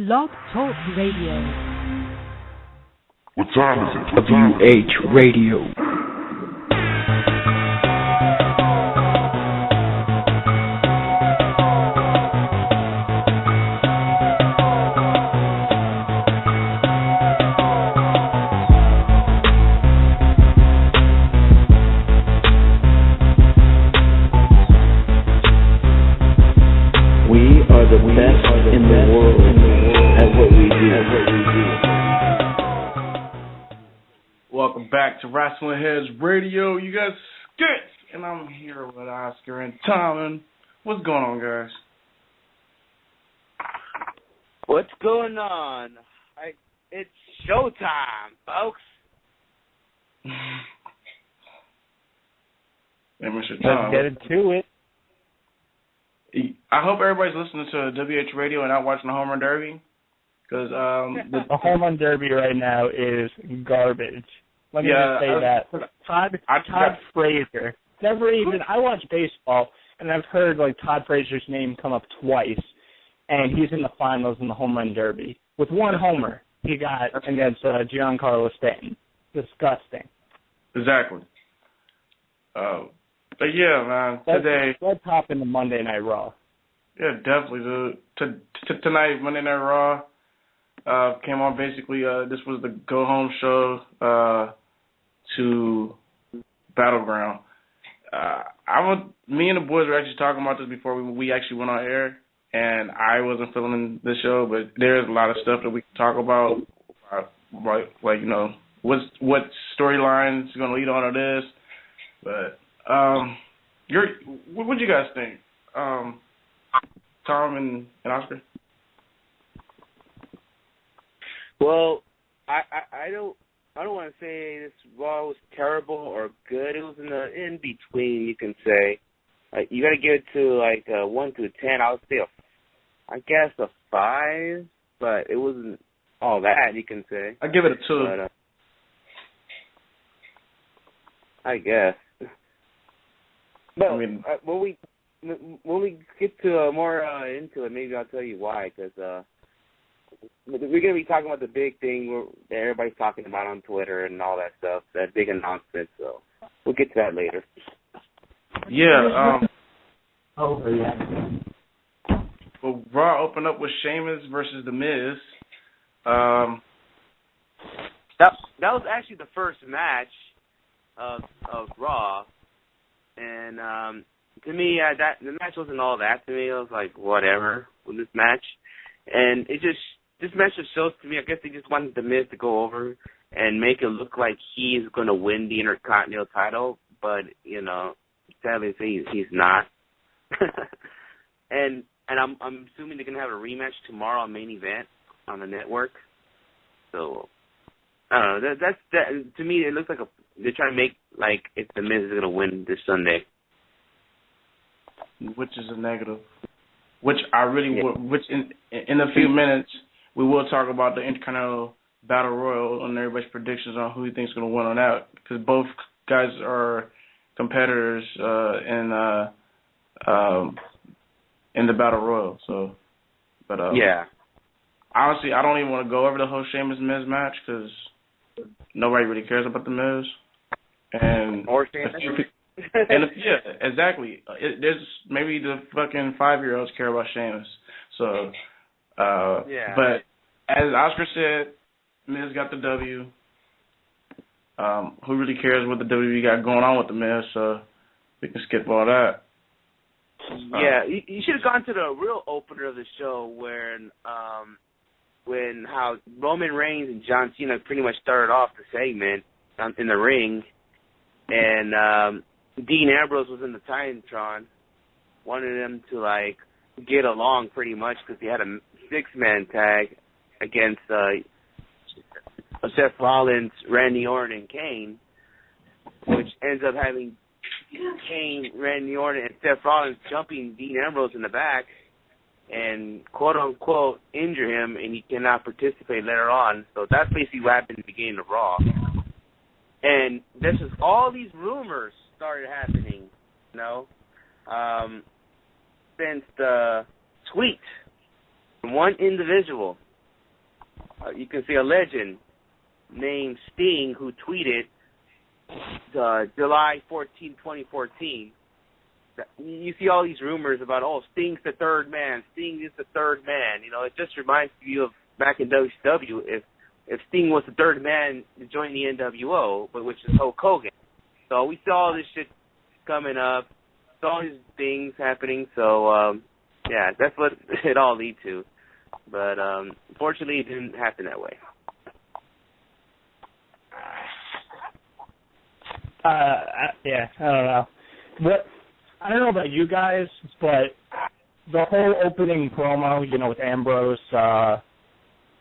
Blog Talk Radio. What time is it? WH Radio. Back to WrestlingHeads Radio, you guys skits, and I'm here with Oscar and Tom. And what's going on, guys? What's going on? It's showtime, folks. Hey, Mr. Tom. Let's get into it. I hope everybody's listening to WH Radio and not watching the Home Run Derby, because the Home Run Derby right now is garbage. Let me just say that. Todd Frazier. Never even, I watch baseball, and I've heard, Todd Frazier's name come up twice, and he's in the finals in the Home Run Derby. With one homer he got against Giancarlo Stanton. Disgusting. Exactly. But yeah, man, today... Let's hop into Monday Night Raw. Yeah, definitely, dude. Tonight, Monday Night Raw came on. Basically, this was the go-home show to Battleground. Me and the boys were actually talking about this before we actually went on air, and I wasn't feeling the show, but there's a lot of stuff that we can talk about, what storyline is going to lead on to this. But what do you guys think, Tom and Oscar? Well, I don't want to say this Raw was terrible or good. It was in between, you can say. You got to give it to 1 to 10. I would say I guess a 5, but it wasn't all that, you can say. I give it a 2. But, I guess. But when we get to more into it, maybe I'll tell you why, because we're going to be talking about the big thing that everybody's talking about on Twitter and all that stuff, that big announcement, so we'll get to that later. Yeah. Yeah. Well, Raw opened up with Sheamus versus The Miz. That was actually the first match of Raw, and to me, the match wasn't all that to me. I was like, whatever with this match, and this match just shows to me, I guess they just wanted The Miz to go over and make it look like he's going to win the Intercontinental title, but, sadly to say he's not. and I'm assuming they're going to have a rematch tomorrow on Main Event on the network. So, I don't know. That to me, it looks like they're trying to make like if The Miz is going to win this Sunday. Which is a negative. Which I really would, which in a few minutes, we will talk about the Intercontinental Battle Royal and everybody's predictions on who he thinks is going to win on that, because both guys are competitors in the Battle Royal. So, but yeah, honestly, I don't even want to go over the whole Sheamus Miz match because nobody really cares about the Miz. And yeah, exactly. There's maybe the fucking 5-year-olds care about Sheamus. So. Yeah. But as Oscar said, Miz got the W. Who really cares what the WWE got going on with the Miz? So we can skip all that. Yeah, you should have gone to the real opener of the show when how Roman Reigns and John Cena pretty much started off the segment in the ring, and Dean Ambrose was in the Titantron, wanted them to get along pretty much because he had a 6-man tag against Seth Rollins, Randy Orton, and Kane, which ends up having Kane, Randy Orton, and Seth Rollins jumping Dean Ambrose in the back and quote-unquote injure him, and he cannot participate later on. So that's basically what happened at the beginning of Raw. And this is all these rumors started happening, since the tweet from one individual you can see a legend named Sting who tweeted July 14, 2014. You see all these rumors about, Sting's the third man. Sting is the third man. You know, it just reminds you of back in WCW if Sting was the third man to join the NWO, but which is Hulk Hogan. So we saw all this shit coming up, saw all these things happening. So, yeah, that's what it all lead to. But unfortunately, it didn't happen that way. Yeah, I don't know. But I don't know about you guys, but the whole opening promo, with Ambrose,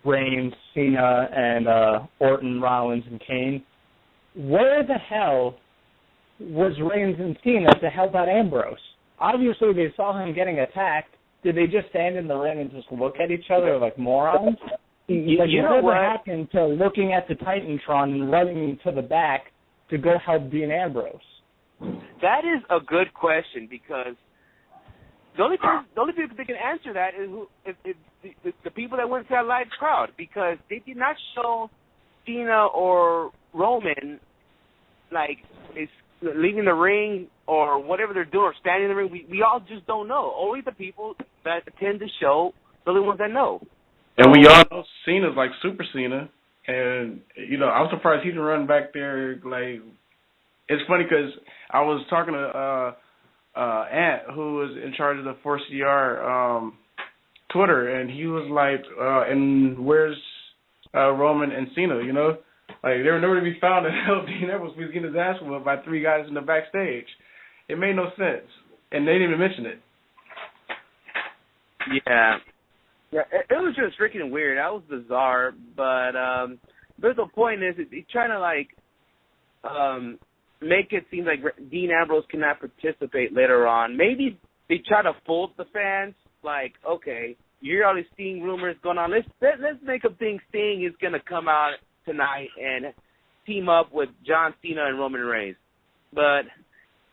Reigns, Cena, and Orton, Rollins, and Kane, where the hell was Reigns and Cena to help out Ambrose? Obviously, they saw him getting attacked. Did they just stand in the ring and just look at each other like morons? What happened to looking at the Titantron and running to the back to go help Dean Ambrose? That is a good question, because the only people that can answer that is the people that went to that live crowd, because they did not show Cena or Roman is leaving the ring or whatever they're doing or standing in the ring. We all just don't know. Only the people that attend the show are the ones that know. And we all know Cena's like Super Cena, and I'm surprised he didn't run back there. It's funny because I was talking to Ant, who was in charge of the 4CR Twitter, and he was like, and where's Roman and Cena, they were nowhere to be found to help Dean Ambrose. He was getting his ass whooped by three guys in the backstage. It made no sense, and they didn't even mention it. Yeah, it was just freaking weird. That was bizarre, but the point is, he's trying to make it seem like Dean Ambrose cannot participate later on. Maybe they try to fool the fans, okay, you hear all these Sting rumors going on. Let's make them think Sting is going to come out tonight and team up with John Cena and Roman Reigns. But,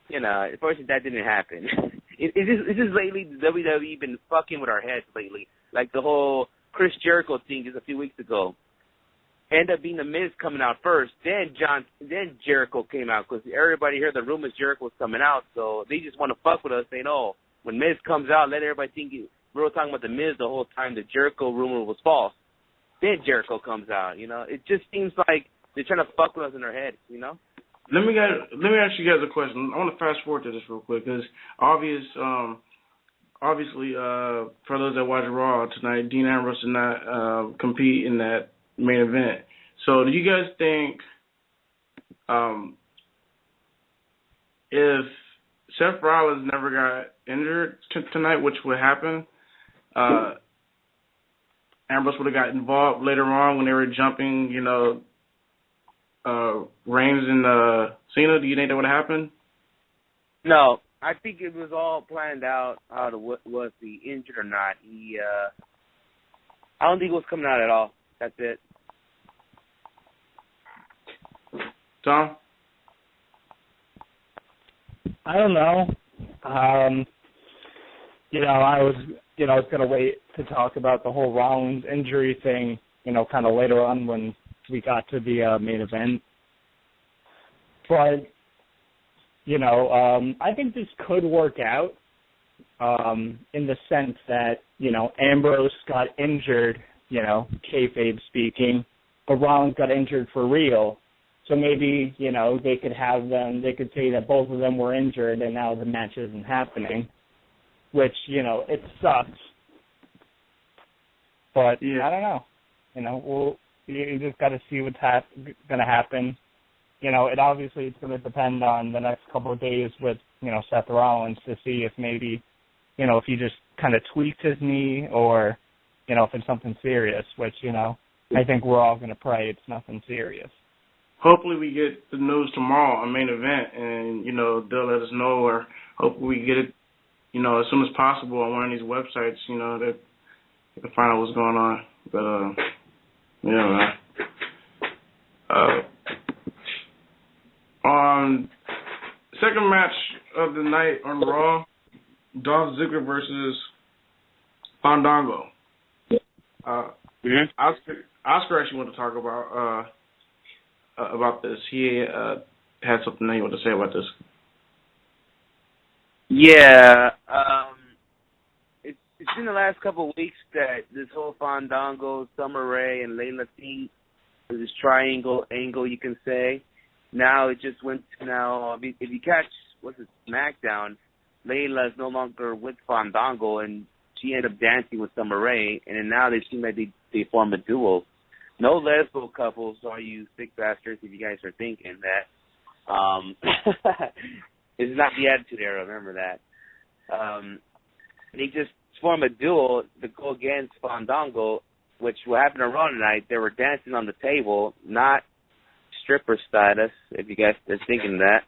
unfortunately, that didn't happen. It's just lately, the WWE been fucking with our heads lately. Like the whole Chris Jericho thing just a few weeks ago. Ended up being The Miz coming out first, then Jericho came out, because everybody heard the rumors Jericho was coming out, so they just want to fuck with us, saying, when Miz comes out, let everybody think we were talking about The Miz the whole time. The Jericho rumor was false. Then Jericho comes out, It just seems like they're trying to fuck with us in our heads, Let me ask you guys a question. I want to fast forward to this real quick, because obviously, for those that watch Raw tonight, Dean Ambrose did not compete in that main event. So do you guys think if Seth Rollins never got injured tonight, which would happen, Ambrose would have got involved later on when they were jumping, Reigns and Cena? Do you think that would happen? No. I think it was all planned out was he injured or not. I don't think it was coming out at all. That's it. Tom? I don't know. I was going to wait to talk about the whole Rollins injury thing, kind of later on when we got to the main event. But, I think this could work out in the sense that, Ambrose got injured, kayfabe speaking, but Rollins got injured for real. So maybe, they could say that both of them were injured and now the match isn't happening, which, it sucks. But, yeah. I don't know. You just got to see what's going to happen. It's going to depend on the next couple of days with, Seth Rollins to see if maybe, if he just kind of tweaks his knee or, if it's something serious, which, I think we're all going to pray it's nothing serious. Hopefully we get the news tomorrow on main event and, they'll let us know, or hopefully we get it, as soon as possible on one of these websites, that we can find out what's going on. But, on second match of the night on Raw, Dolph Ziggler versus Fandango. I Oscar actually wanted to talk about this. He had something he wanted to say about this. Yeah, it's been the last couple of weeks that this whole Fandango, Summer Rae, and Layla thing, this triangle angle, you can say. Now it just went to now. If you catch SmackDown, Layla is no longer with Fandango, and she ended up dancing with Summer Rae, and then now they seem like they form a duo. No lesbo couples, all you sick bastards, if you guys are thinking that. It's not the Attitude Era, remember that. They just form a duo to go against Fandango, which what happened to Raw tonight, they were dancing on the table, not stripper status, if you guys are thinking that.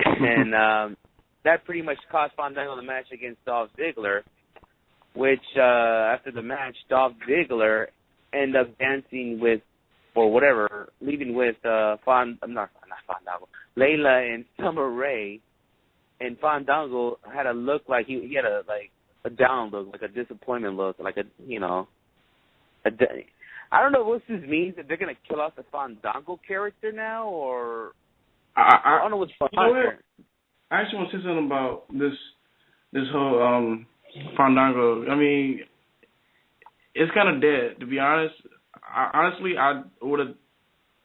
And that pretty much cost Fandango the match against Dolph Ziggler, which after the match, Dolph Ziggler ended up dancing with, or whatever, leaving with Layla and Summer Rae, and Fandango had a look like he had a down look, like a disappointment look, like I don't know what this means, that they're gonna kill off the Fandango character now, or I don't know what's behind there. I actually want to say something about this whole Fandango. I mean, it's kind of dead, to be honest. I would have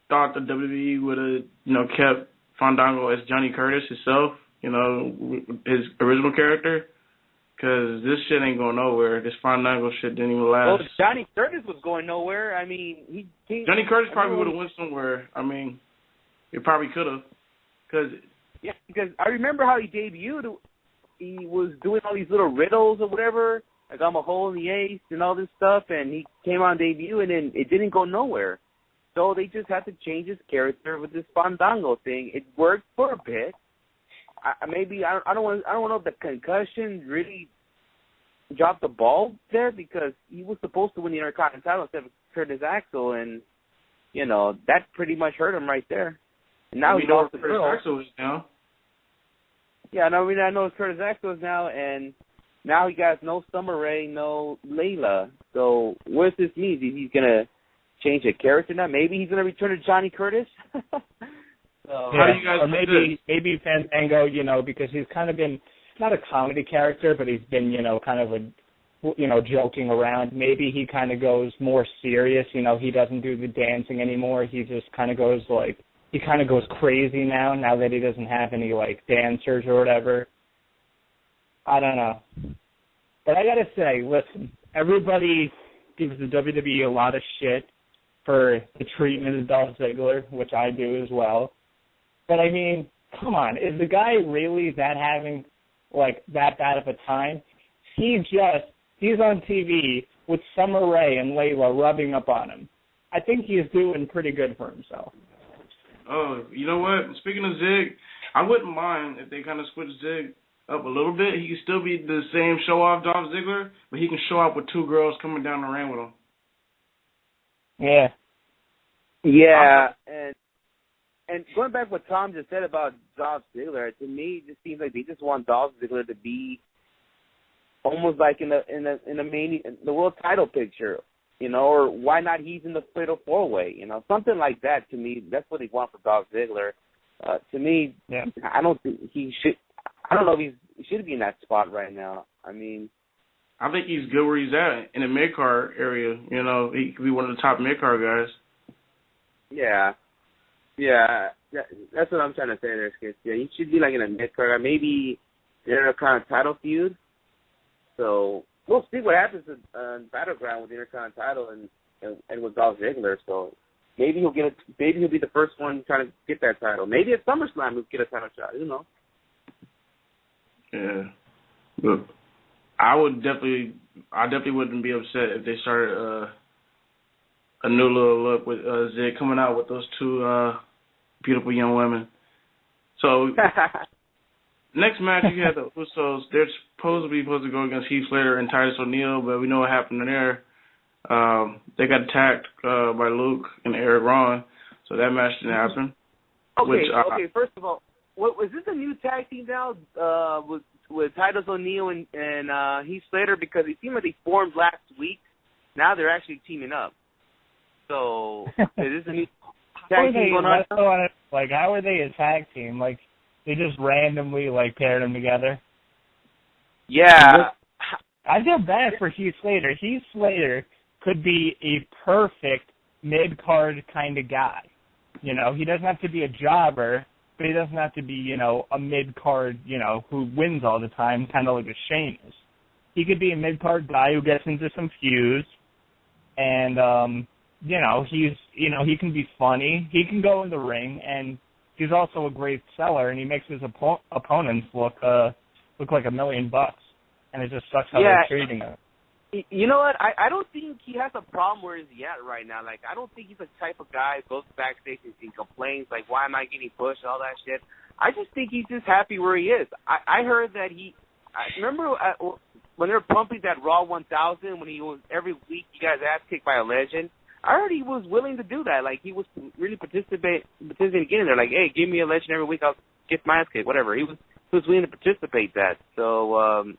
thought the WWE would have, kept Fandango as Johnny Curtis himself, his original character, because this shit ain't going nowhere. This Fandango shit didn't even last. Well, Johnny Curtis was going nowhere. I mean, Johnny Curtis probably would have went somewhere. I mean, he probably could have. Yeah, because I remember how he debuted. He was doing all these little riddles or whatever, like I'm a hole in the ace and all this stuff, and he came on debut, and then it didn't go nowhere. So they just had to change his character with this Fandango thing. It worked for a bit. I don't want to know if the concussion really dropped the ball there, because he was supposed to win the Intercontinental title instead of Curtis Axel, and that pretty much hurt him right there. And now he lost the Curtis Axel is now. Yeah, I know it's Curtis Axel is now, and now he got no Summer Rae, no Layla. So what does this mean? Is he gonna change a character now? Maybe he's gonna return to Johnny Curtis. How do you guys? Or maybe Fandango, because he's kind of been not a comedy character, but he's been kind of a joking around. Maybe he kind of goes more serious. He doesn't do the dancing anymore. He just kind of goes crazy now that he doesn't have any dancers or whatever. I don't know. But I gotta say, listen, everybody gives the WWE a lot of shit for the treatment of Dolph Ziggler, which I do as well. But I mean, come on, is the guy really having that bad of a time? He's on TV with Summer Rae and Layla rubbing up on him. I think he's doing pretty good for himself. Oh, you know what? Speaking of Zig, I wouldn't mind if they kind of switch Zig up a little bit. He can still be the same show-off Dolph Ziggler, but he can show up with two girls coming down the ring with him. Yeah. Yeah, and going back to what Tom just said about Dolph Ziggler, to me, it just seems like they just want Dolph Ziggler to be almost like in the world title picture, or why not he's in the Fatal 4-Way, something like that. To me, that's what they want for Dolph Ziggler. To me, yeah. I don't think he should. I don't know if he should be in that spot right now. I mean, I think he's good where he's at in the mid-card area. He could be one of the top mid-card guys. Yeah, that's what I'm trying to say there, Skits. Yeah, he should be in a mid-card, maybe in a kind of title feud. So we'll see what happens in Battleground with the Intercontinental title and with Dolph Ziggler. So maybe he'll be the first one trying to get that title. Maybe at SummerSlam he'll get a title shot. Who knows? Yeah, look, I definitely wouldn't be upset if they started a new little look with Zig coming out with those two beautiful young women. So next match you had the Usos. They're supposed to go against Heath Slater and Titus O'Neil, but we know what happened there. They got attacked by Luke and Eric Rowan, so that match didn't happen. Okay. First of all, was this a new tag team now with Titus O'Neil and Heath Slater? Because it seemed like they formed last week. Now they're actually teaming up. So, is this a new tag team going on? Like, how are they a tag team? Like, they just randomly, like, paired them together? Yeah. I feel bad for Heath Slater. Heath Slater could be a perfect mid-card kind of guy. You know, he doesn't have to be a jobber, but he doesn't have to be, you know, a mid-card, you know, who wins all the time, kind of like a Sheamus. He could be a mid-card guy who gets into some feuds, and, you know, he can be funny. He can go in the ring, and he's also a great seller, and he makes his opponents look like $1 million. And it just sucks how they're treating him. You know what? I don't think he has a problem where he's at right now. Like, I don't think he's the type of guy who goes backstage and complains, like, why am I getting pushed, all that shit. I just think he's just happy where he is. I heard that remember when they were pumping that Raw 1000, when he was, every week you guys ass kicked by a legend? I heard he was willing to do that. Like, he was really participating again. They're like, hey, give me a legend every week, I'll get my ass kicked, whatever. He was willing to participate that. So,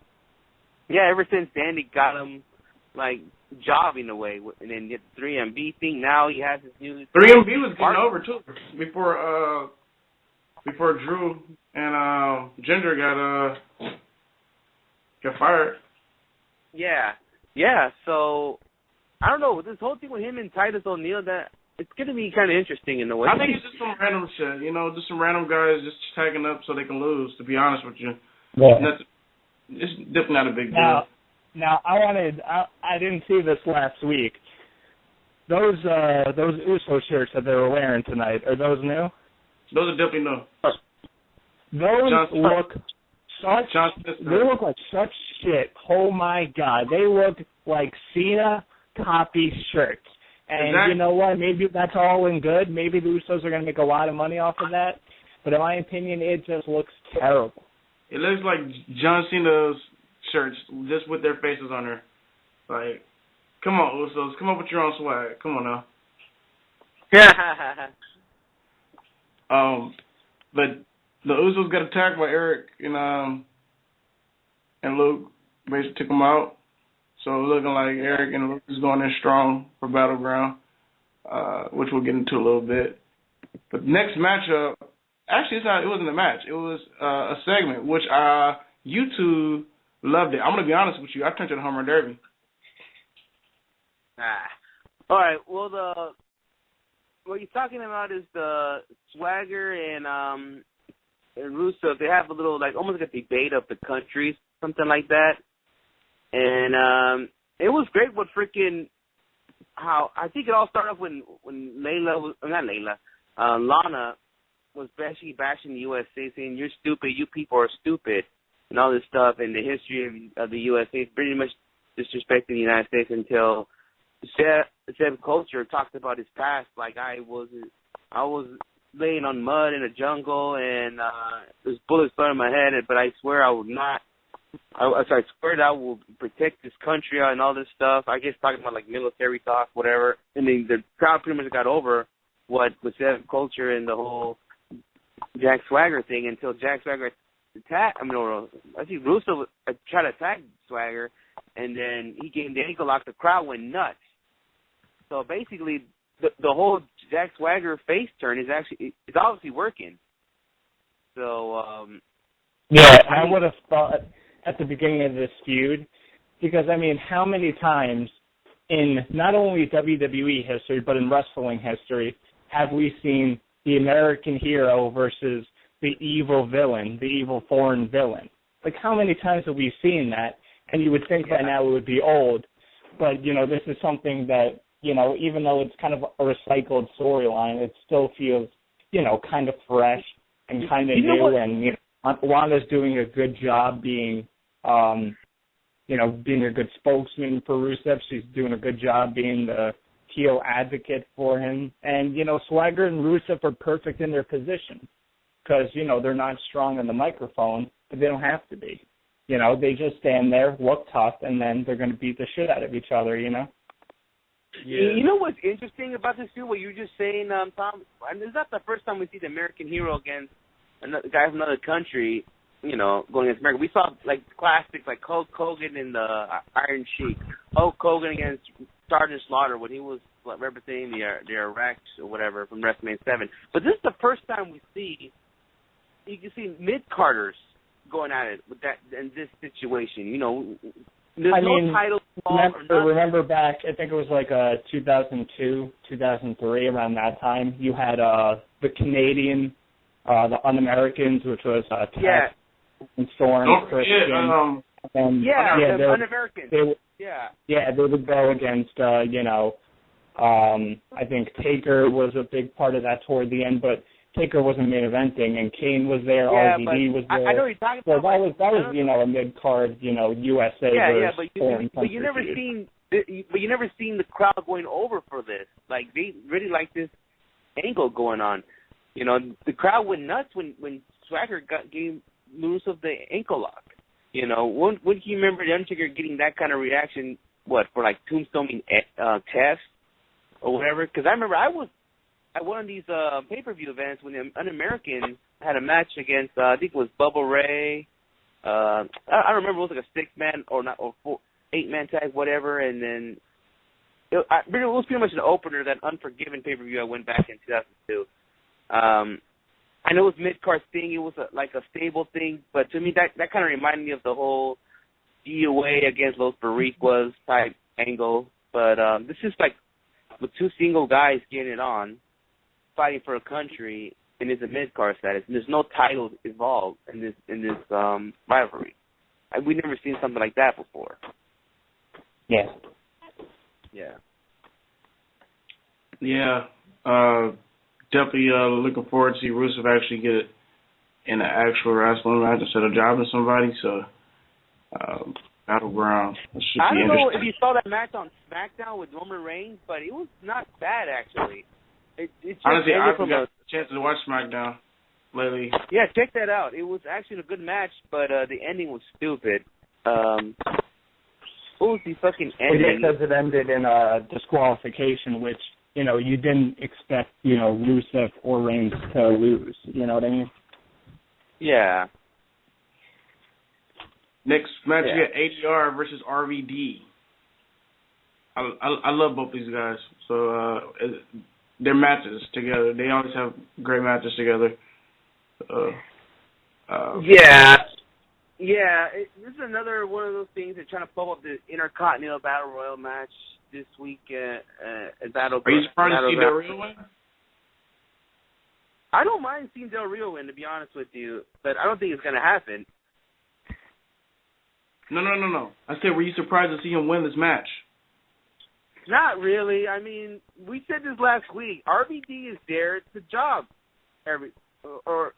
yeah, ever since Danny got him, like, jobbing away, and then get the 3MB thing, now he has his new... 3MB was getting over, too, before Drew and Ginger got fired. Yeah, so, I don't know, this whole thing with him and Titus O'Neil, that it's going to be kind of interesting in a way. I think it's just some random shit, you know, just some random guys just tagging up so they can lose, to be honest with you. Yeah. It's definitely not a big deal. Now I didn't see this last week. Those Uso shirts that they were wearing tonight, are those new? Those are definitely new. They look like such shit. Oh my God. They look like Cena copy shirts. And exactly. You know what? Maybe that's all in good. Maybe the Usos are going to make a lot of money off of that. But in my opinion, it just looks terrible. It looks like John Cena's shirts, just with their faces on there. Like, come on, Usos, come up with your own swag. Come on now. But the Usos got attacked by Eric and Luke. Basically took them out. So looking like Eric and Luke is going in strong for Battleground, which we'll get into a little bit. But next matchup. Actually, it wasn't a match. It was a segment, which you two loved it. I'm going to be honest with you. I turned to the Home Run Derby. All right. Well, what you're talking about is the Swagger and Rusev. They have a little, like, almost like a debate of the countries, something like that. And it was great what how I think it all started off when Lana was basically bashing the USA, saying, you're stupid, you people are stupid, and all this stuff, and the history of the USA, pretty much disrespecting the United States until Seb Culture talked about his past, like I was laying on mud in a jungle, and there's bullets thrown in my head, but I swear I would not, I swear that I will protect this country and all this stuff. I guess talking about, like, military talk, whatever, and then the crowd pretty much got over what was Seb Culture and the whole Jack Swagger thing until Jack Swagger attacked. I think Russo tried to attack Swagger, and then he gained the ankle lock. The crowd went nuts. So basically, the whole Jack Swagger face turn is obviously working. So I would have thought at the beginning of this feud, because I mean, how many times in not only WWE history but in wrestling history have we seen the American hero versus the evil villain, the evil foreign villain? Like, how many times have we seen that? And you would think by now it would be old. But, you know, this is something that, you know, even though it's kind of a recycled storyline, it still feels, you know, kind of fresh and kind of new. And, you know, Wanda's doing a good job being, you know, being a good spokesman for Rusev. She's doing a good job being the heel advocate for him. And, you know, Swagger and Rusev are perfect in their position because, you know, they're not strong on the microphone, but they don't have to be. You know, they just stand there, look tough, and then they're going to beat the shit out of each other, you know? Yeah. You know what's interesting about this too, what you were just saying, Tom? It's not the first time we see the American hero against another guy from another country, you know, going against America. We saw, like, classics like Hulk Hogan and the Iron Sheik. Hulk Hogan against Sergeant Slaughter when he was representing the Iraq or whatever from WrestleMania 7. But this is the first time you can see mid-carders going at it with that in this situation. There's no title. Remember back, I think it was like 2002, 2003, around that time, you had the Canadian, the Un-Americans, which was Test and Storm, Christian. The Un-Americans. They would go against, I think Taker was a big part of that toward the end, but Taker wasn't main eventing, and Kane was there, RVD was there. I know what you're talking about. So that was a mid-card, USA versus but you never seen the crowd going over for this. Like, they really like this angle going on. The crowd went nuts when Swagger gave loose of the ankle lock. Wouldn't you remember the Undertaker getting that kind of reaction, for like tombstoning Test or whatever? Because I remember I was at one of these pay-per-view events when the Un-American had a match against, I think it was Bubba Ray. I don't remember, it was like a 6-man or 8-man tag, whatever, and then it was pretty much an opener, that Unforgiven pay-per-view I went back in 2002. I know it was mid-card thing, it was like a stable thing, but to me that kind of reminded me of the whole DOA against Los Boricuas type angle, but this is like with two single guys getting it on, fighting for a country, and it's a mid-card status, and there's no titles involved in this rivalry. We've never seen something like that before. Yeah. Definitely looking forward to see Rusev actually get it in an actual wrestling match instead of jobbing somebody. So, Battleground. I don't know if you saw that match on SmackDown with Roman Reigns, but it was not bad, actually. Honestly, I haven't got a chance to watch SmackDown lately. Yeah, check that out. It was actually a good match, but the ending was stupid. What was the fucking ending? Because it ended in a disqualification, which, you didn't expect, Rusev or Reigns to lose. You know what I mean? Yeah. Next match, we got ADR versus RVD. I love both these guys. So, their matches together, they always have great matches together. This is another one of those things that trying to pump up the Intercontinental Battle Royal match this week at Battleground. Are you surprised to see Del Rio win? I don't mind seeing Del Rio win, to be honest with you, but I don't think it's going to happen. No. I said, were you surprised to see him win this match? Not really. I mean, we said this last week. RVD is there. It's a job. Or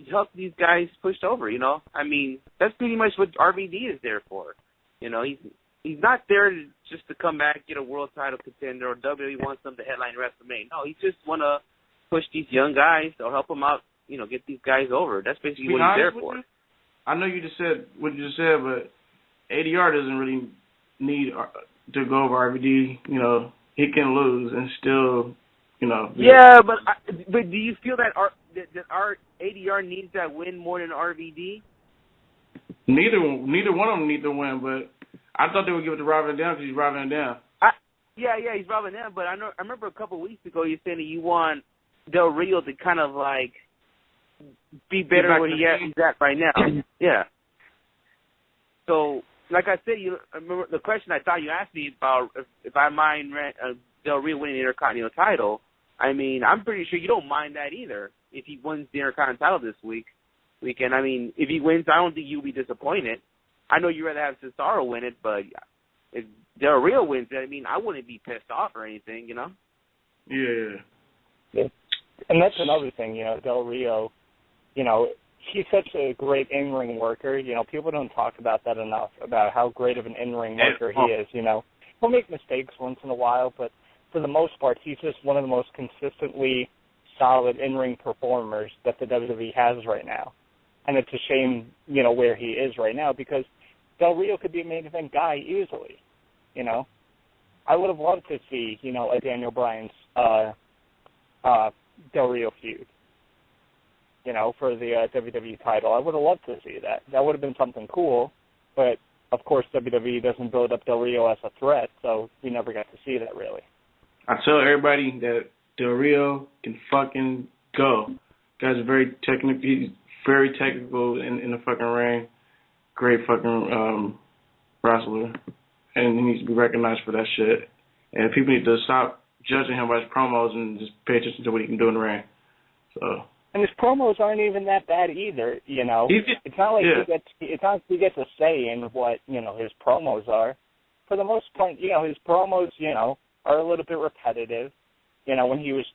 help these guys pushed over, I mean, that's pretty much what RVD is there for. He's not there just to come back, get a world title contender, or WWE wants them to headline WrestleMania. No, he just want to push these young guys or help them out, get these guys over. That's basically what he's there for. I know you just said what you just said, but ADR doesn't really need to go over RVD. He can lose and still, Yeah, but do you feel that our ADR needs that win more than RVD? Neither one of them need to win, but I thought they would give it to Rob Van Dam because he's Rob Van Dam. He's Rob Van Dam, but I remember a couple of weeks ago you saying that you want Del Rio to kind of like be better than where he's at right now. Yeah. So, like I said, you remember the question I thought you asked me about if I mind Del Rio winning the Intercontinental title. I mean, I'm pretty sure you don't mind that either if he wins the Intercontinental title this weekend. I mean, if he wins, I don't think you'll be disappointed. I know you'd rather have Cesaro win it, but if Del Rio wins it, I mean, I wouldn't be pissed off or anything, Yeah. And that's another thing, Del Rio, he's such a great in-ring worker. People don't talk about that enough, about how great of an in-ring worker he is, He'll make mistakes once in a while, but for the most part, he's just one of the most consistently solid in-ring performers that the WWE has right now. And it's a shame, where he is right now, because Del Rio could be a main event guy easily, I would have loved to see, a Daniel Bryan's Del Rio feud, for the WWE title. I would have loved to see that. That would have been something cool, but of course, WWE doesn't build up Del Rio as a threat, so we never got to see that really. I tell everybody that Del Rio can fucking go. Guy's very technical. He's very technical in the fucking ring. Great fucking wrestler, and he needs to be recognized for that shit. And people need to stop judging him by his promos and just pay attention to what he can do in the ring. So. And his promos aren't even that bad either, you know. It's not like he gets a say in what, you know, his promos are. For the most part, you know, his promos, you know, are a little bit repetitive. You know, when he was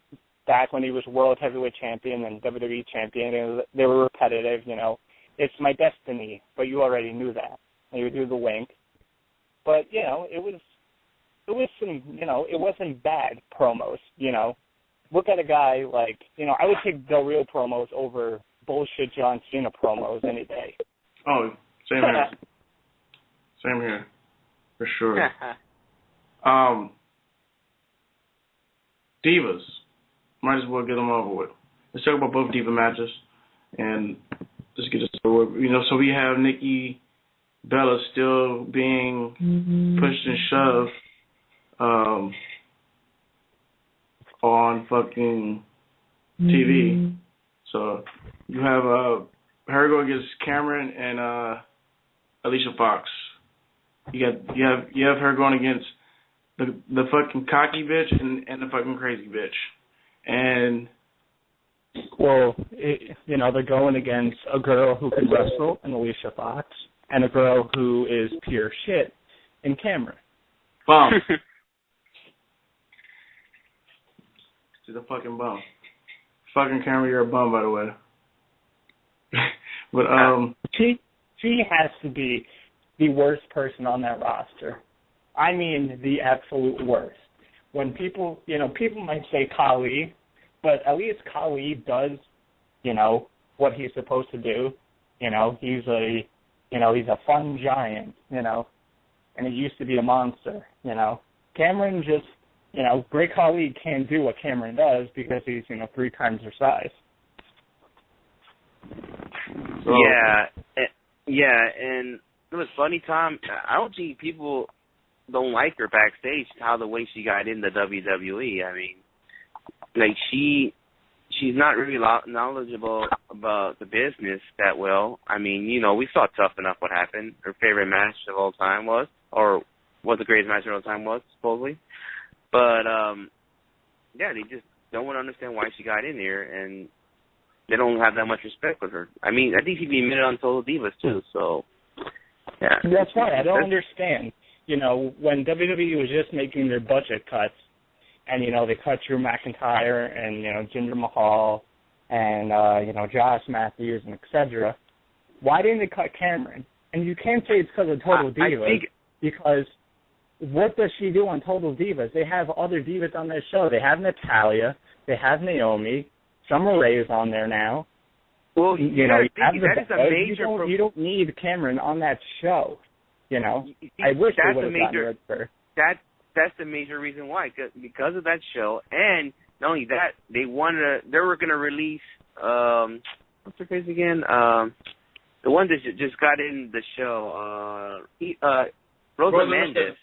World Heavyweight Champion and WWE Champion, they were repetitive, you know. It's my destiny, but you already knew that. And you would do the wink. But, you know, it was some, you know, it wasn't bad promos, you know. Look at a guy like, you know, I would take Del Rio promos over bullshit John Cena promos any day. Oh, same here. Same here, for sure. Divas. Might as well get them over with. Let's talk about both Diva matches, and just get this over. You know, so we have Nikki Bella still being pushed and shoved on fucking TV. So you have her go against Cameron and Alicia Fox. You have her going against the fucking cocky bitch and the fucking crazy bitch. And well, you know, they're going against a girl who can wrestle in Alicia Fox and a girl who is pure shit in Cameron. Bum. She's a fucking bum. Fucking Cameron, you're a bum, by the way. But she has to be the worst person on that roster. I mean, the absolute worst. When people might say Khali, but at least Khali does, you know, what he's supposed to do. You know, he's a fun giant, you know, and he used to be a monster, you know. Cameron just, you know, Great Khali can't do what Cameron does because he's, you know, 3 times her size. So. Yeah, and it was funny, Tom. I don't think people don't like her backstage, how the way she got into WWE. I mean, like she's not really knowledgeable about the business that well. I mean, you know, we saw Tough Enough what happened. Her favorite match of all time was, or what the greatest match of all time was, supposedly. But, yeah, they just don't want to understand why she got in there, and they don't have that much respect for her. I mean, I think she'd be admitted on Total Divas, too, so, yeah. That's right. I don't understand. You know, when WWE was just making their budget cuts, and, you know, they cut Drew McIntyre and, you know, Jinder Mahal and, you know, Josh Matthews and et cetera, why didn't they cut Cameron? And you can't say it's because of Total Divas, because what does she do on Total Divas? They have other divas on their show. They have Natalya. They have Naomi. Summer Rae is on there now. Well, you know, that is a major you don't need Cameron on that show. You know, I wish they would have gotten rid of her. That's the major reason why, because of that show, and not only that, they were gonna release what's her face again? The one that just got in the show, Rosa Mendes.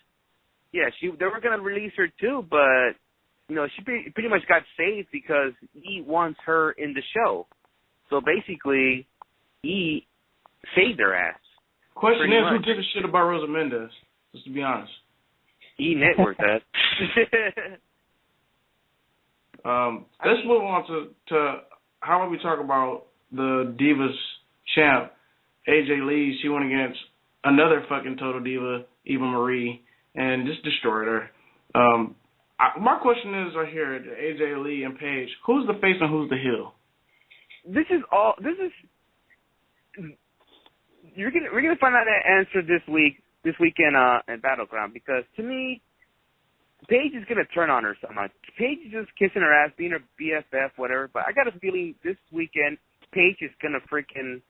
Yeah, they were gonna release her too, but you know, she pretty much got saved because he wants her in the show. So basically, he saved her ass. Question is, who gives a shit about Rosa Mendes? Just to be honest. E Network does. Let's move on to how about we talk about the Divas champ, AJ Lee. She went against another fucking Total Diva, Eva Marie, and just destroyed her. My question is right here, AJ Lee and Paige, who's the face and who's the heel? We're gonna find out that answer this weekend at Battleground, because to me, Paige is gonna turn on her somehow. Paige is just kissing her ass, being her BFF, whatever. But I got a feeling this weekend Paige is gonna freaking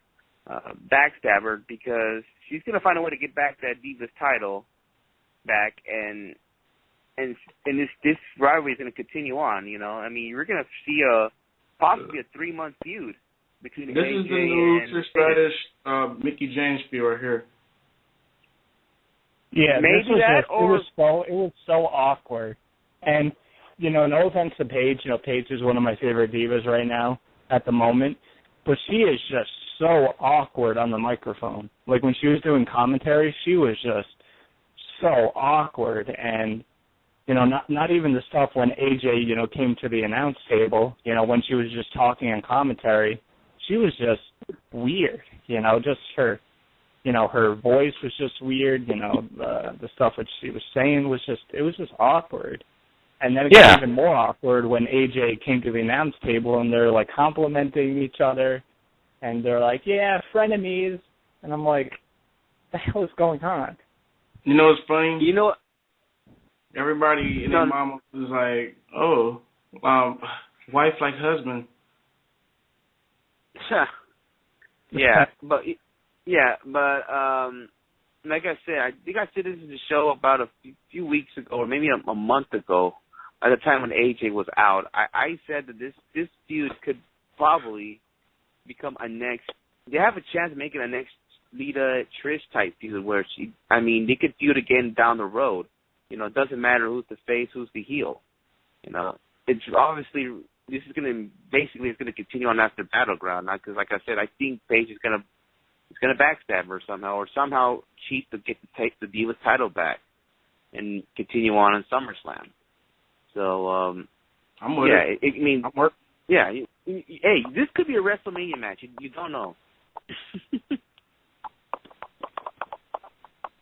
backstab her, because she's gonna find a way to get back that Divas title back, and this rivalry is gonna continue on. You know, I mean, we're gonna see possibly a 3-month feud between this AJ is the new and Trish Stratus, Mickey James feud right here. Yeah, maybe it was so awkward. And, no offense to Paige, Paige is one of my favorite divas right now at the moment, but she is just so awkward on the microphone. Like when she was doing commentary, she was just so awkward, and not even the stuff when AJ came to the announce table, when she was just talking on commentary, she was just weird, just her her voice was just weird, the stuff that she was saying was just awkward. And then it got even more awkward when AJ came to the announce table and they're like complimenting each other and they're like, yeah, frenemies, and I'm like, what the hell is going on? You know what's funny? Everybody and their mama was like, oh, wife like husband. but like I said, I think I said this in the show about a few weeks ago, or maybe a month ago, at the time when AJ was out. I said that this feud could probably become they have a chance of making a next Lita Trish type feud where they could feud again down the road. It doesn't matter who's the face, who's the heel. It's obviously this is going to continue on after Battleground, because like I said, I think Paige is going to backstab her somehow, or somehow cheat to take the Divas title back and continue on in SummerSlam. So I'm with it. I'm working. Yeah, hey, this could be a WrestleMania match. You don't know.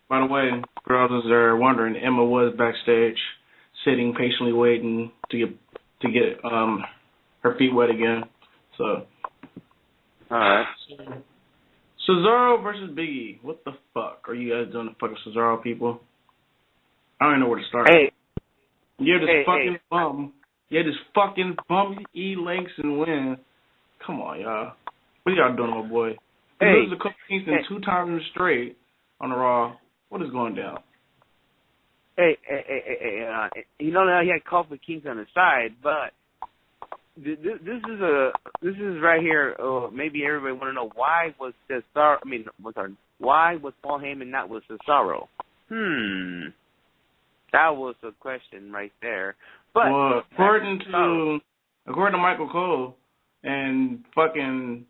By the way, girls, as they're wondering, Emma was backstage, sitting patiently waiting to get her feet wet again. So, all right. Cesaro versus Big E. What the fuck are you guys doing to fucking Cesaro, people? I don't even know where to start. Hey, you're this fucking bum. You're this fucking bum. E Langston win. Come on, y'all. What are y'all doing, my boy? He loses a couple Kingston 2 times straight on the Raw. What is going down? Hey, now he had Kofi Kingston on the side, but this is right here. Maybe everybody want to know why was Cesaro? Why was Paul Heyman not with Cesaro? That was a question right there. But according to Michael Cole and fucking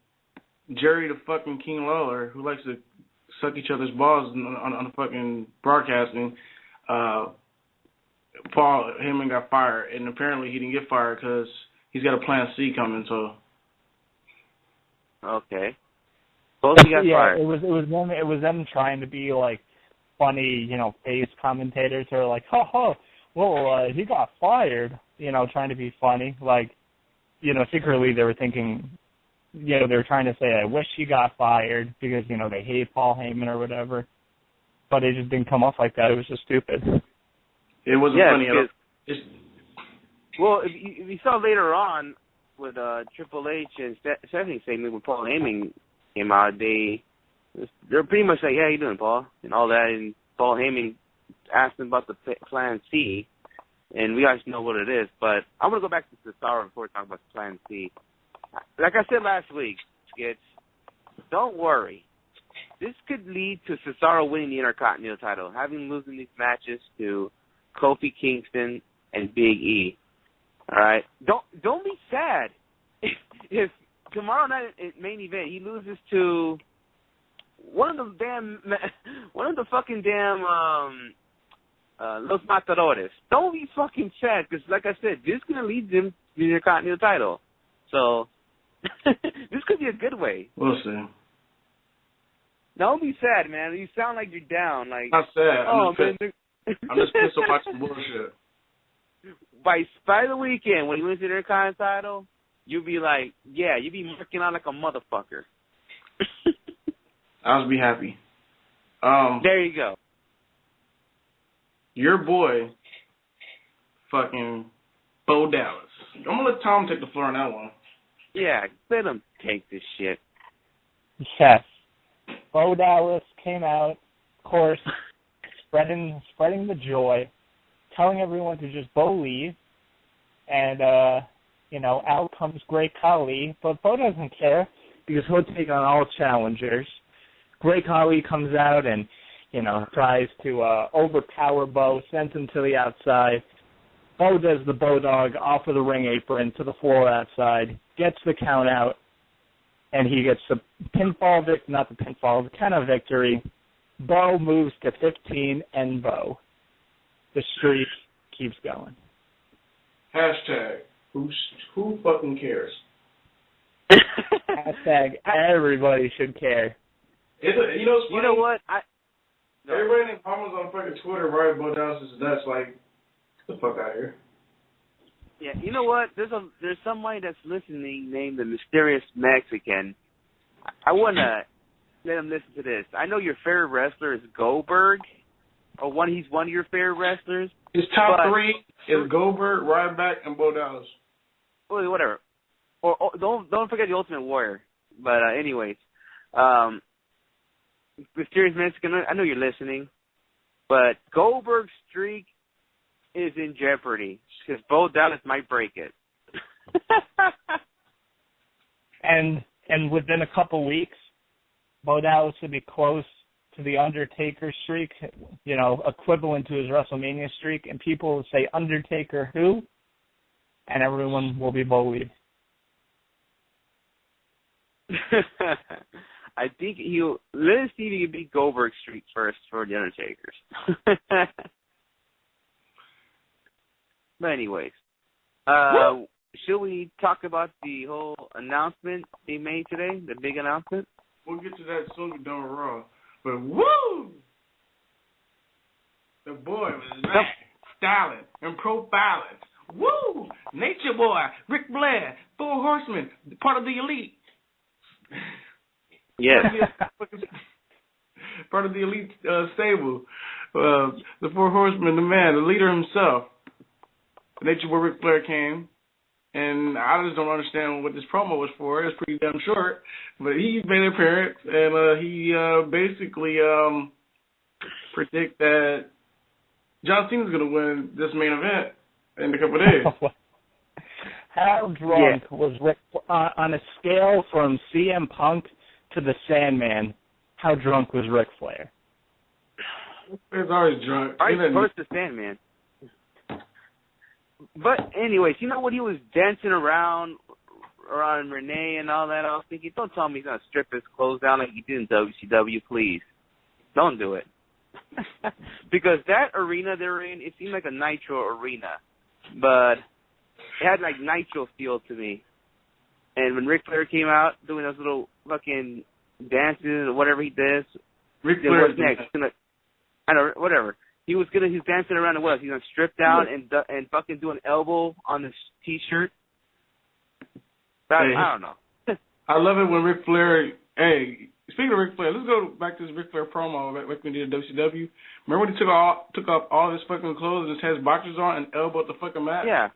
Jerry the fucking King Lawler, who likes to suck each other's balls on the fucking broadcasting, Paul Heyman got fired, and apparently he didn't get fired because he's got a plan C coming. So okay, both got fired. It was them trying to be like funny, face commentators. They were like, he got fired, trying to be funny, like, secretly they were thinking. They were trying to say, I wish he got fired because, they hate Paul Heyman or whatever. But it just didn't come off like that. It was just stupid. It wasn't funny at all. Well, if you saw later on with Triple H and Stephanie saying when Paul Heyman came out, they're pretty much like, yeah, how you doing, Paul? And all that. And Paul Heyman asked him about the Plan C. And we guys know what it is. But I'm going to go back to Cesaro before we talk about the Plan C. Like I said last week, Skits, don't worry. This could lead to Cesaro winning the Intercontinental title, having losing these matches to Kofi Kingston and Big E. All right? Don't be sad if tomorrow night at main event he loses to one of the fucking damn Los Matadores. Don't be fucking sad because, like I said, this is gonna lead them to the Intercontinental title. So. This could be a good way. We'll see. Don't be sad, man. You sound like you're down. Like, I'm not sad. I'm just pissed to watch some bullshit. By the weekend, when he wins the Intercontinental title, you'll be like, yeah, you'll be marking out like a motherfucker. I'll be happy. There you go. Your boy, fucking Bo Dallas. I'm going to let Tom take the floor on that one. Yeah, let him take this shit. Yes. Bo Dallas came out, of course, spreading the joy, telling everyone to just believe, and, out comes Great Khali, but Bo doesn't care because he'll take on all challengers. Great Khali comes out and, tries to overpower Bo, sends him to the outside. Bo does the Bo Dog off of the ring apron to the floor outside, gets the count out, and he gets the pinfall, the 10 victory. Bo moves to 15 and Bo. The streak keeps going. Hashtag, who fucking cares? Hashtag, everybody should care. You know what? Everybody named Palmer's on fucking Twitter, right? Bo Dallas is nuts. Like, get the fuck out of here. Yeah, you know what? There's somebody that's listening named the Mysterious Mexican. I want to let him listen to this. I know your favorite wrestler is Goldberg, or he's one of your favorite wrestlers. His top three is Goldberg, Ryback, and Bo Dallas. Well, whatever. Or don't forget the Ultimate Warrior. But anyways, Mysterious Mexican, I know you're listening, but Goldberg's streak is in jeopardy because Bo Dallas might break it. and within a couple weeks, Bo Dallas will be close to the Undertaker streak, equivalent to his WrestleMania streak, and people will say, Undertaker who? And everyone will be bullied. I think let's see if he can beat Goldberg's streak first for the Undertaker's. But anyways, should we talk about the whole announcement they made today, the big announcement? We'll get to that as soon as we're done with Raw. But woo! The boy was back, styling and profiling. Woo! Nature Boy, Ric Flair, Four Horsemen, part of the Elite. Yes. Part of the Elite stable. The Four Horsemen, the man, the leader himself. Nature Boy Ric Flair came, and I just don't understand what this promo was for. It's pretty damn short, but he made an appearance, and he basically predict that John Cena's going to win this main event in a couple of days. How drunk was Ric on a scale from CM Punk to the Sandman? How drunk was Ric Flair? He's always drunk. I suppose the Sandman. But anyways, you know when he was dancing around Renee and all that, I was thinking, don't tell me he's going to strip his clothes down like he did in WCW, please. Don't do it. Because that arena they're in, it seemed like a Nitro arena. But it had like Nitro feel to me. And when Ric Flair came out doing those little fucking dances or whatever he does, Ric Flair what's next? I don't know, whatever. He's dancing around the West. He's gonna strip down and fucking do an elbow on this T-shirt. I don't know. I love it when Ric Flair. Hey, speaking of Ric Flair, let's go back to this Ric Flair promo like we did at WCW. Remember when he took off all his fucking clothes and just had his boxers on and elbowed the fucking mat? Yeah,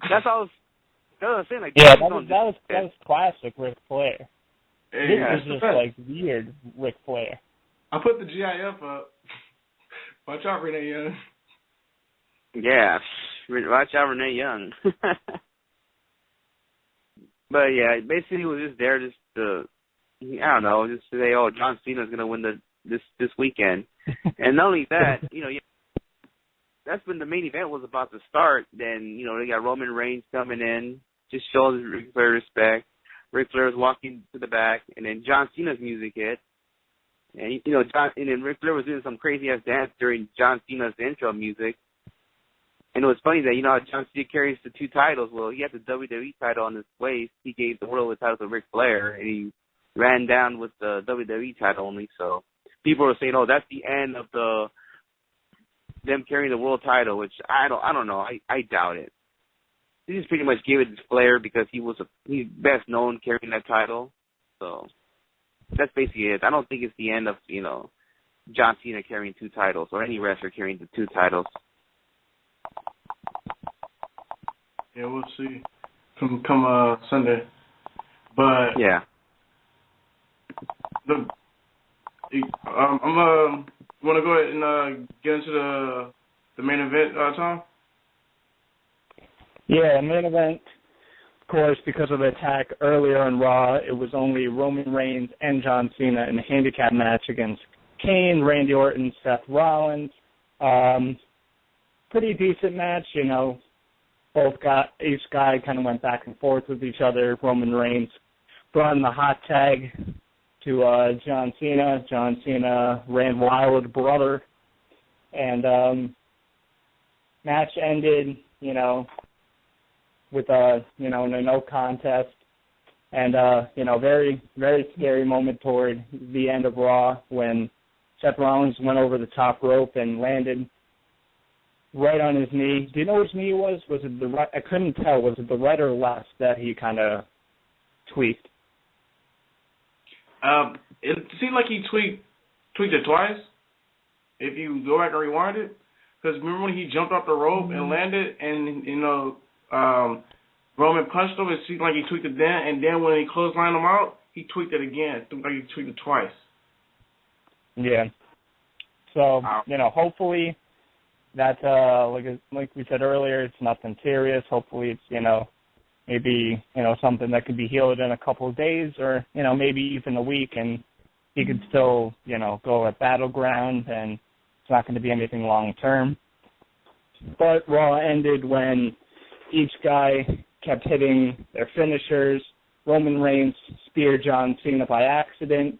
that's all. That was saying. Like, yeah, that was classic Ric Flair. Hey, this is just like weird Ric Flair. I put the GIF up. Watch out, Renee Young. Yeah, watch out, Renee Young. But yeah, basically he was just there just to, I don't know, just to say, oh, John Cena's gonna win this weekend. And not only that, that's when the main event was about to start. Then they got Roman Reigns coming in, just showing Ric Flair respect. Ric Flair was walking to the back, and then John Cena's music hit. And and then Ric Flair was doing some crazy ass dance during John Cena's intro music. And it was funny that how John Cena carries the two titles. Well, he had the WWE title on his waist. He gave the world title to Ric Flair, and he ran down with the WWE title only. So people were saying, "Oh, that's the end of them carrying the world title," which I don't know. I doubt it. He just pretty much gave it to Flair because he's best known carrying that title. So that's basically it. I don't think it's the end of, John Cena carrying two titles or any wrestler carrying the two titles. Yeah, we'll see. Come Sunday. But yeah. I'm want to go ahead and get into the main event, Tom? Yeah, main event. Of course, because of the attack earlier on Raw, it was only Roman Reigns and John Cena in a handicap match against Kane, Randy Orton, Seth Rollins. Pretty decent match, you know. Each guy kind of went back and forth with each other. Roman Reigns brought in the hot tag to John Cena. John Cena ran wild with brother. And match ended, you know, with a no contest. And, very, very scary moment toward the end of Raw when Seth Rollins went over the top rope and landed right on his knee. Do you know which knee it was? Was it the right? I couldn't tell. Was it the right or left that he kind of tweaked? It seemed like he tweaked it twice. If you go back and rewind it, because remember when he jumped off the rope and landed, and Roman punched him. It seemed like he tweaked it then, and then when he clotheslined him out, he tweaked it again. It seemed like he tweaked it twice. Yeah. So hopefully that like we said earlier, it's nothing serious. Hopefully it's maybe something that could be healed in a couple of days, or maybe even a week, and he could still go at Battleground, and it's not going to be anything long term. But Raw ended when each guy kept hitting their finishers. Roman Reigns speared John Cena by accident,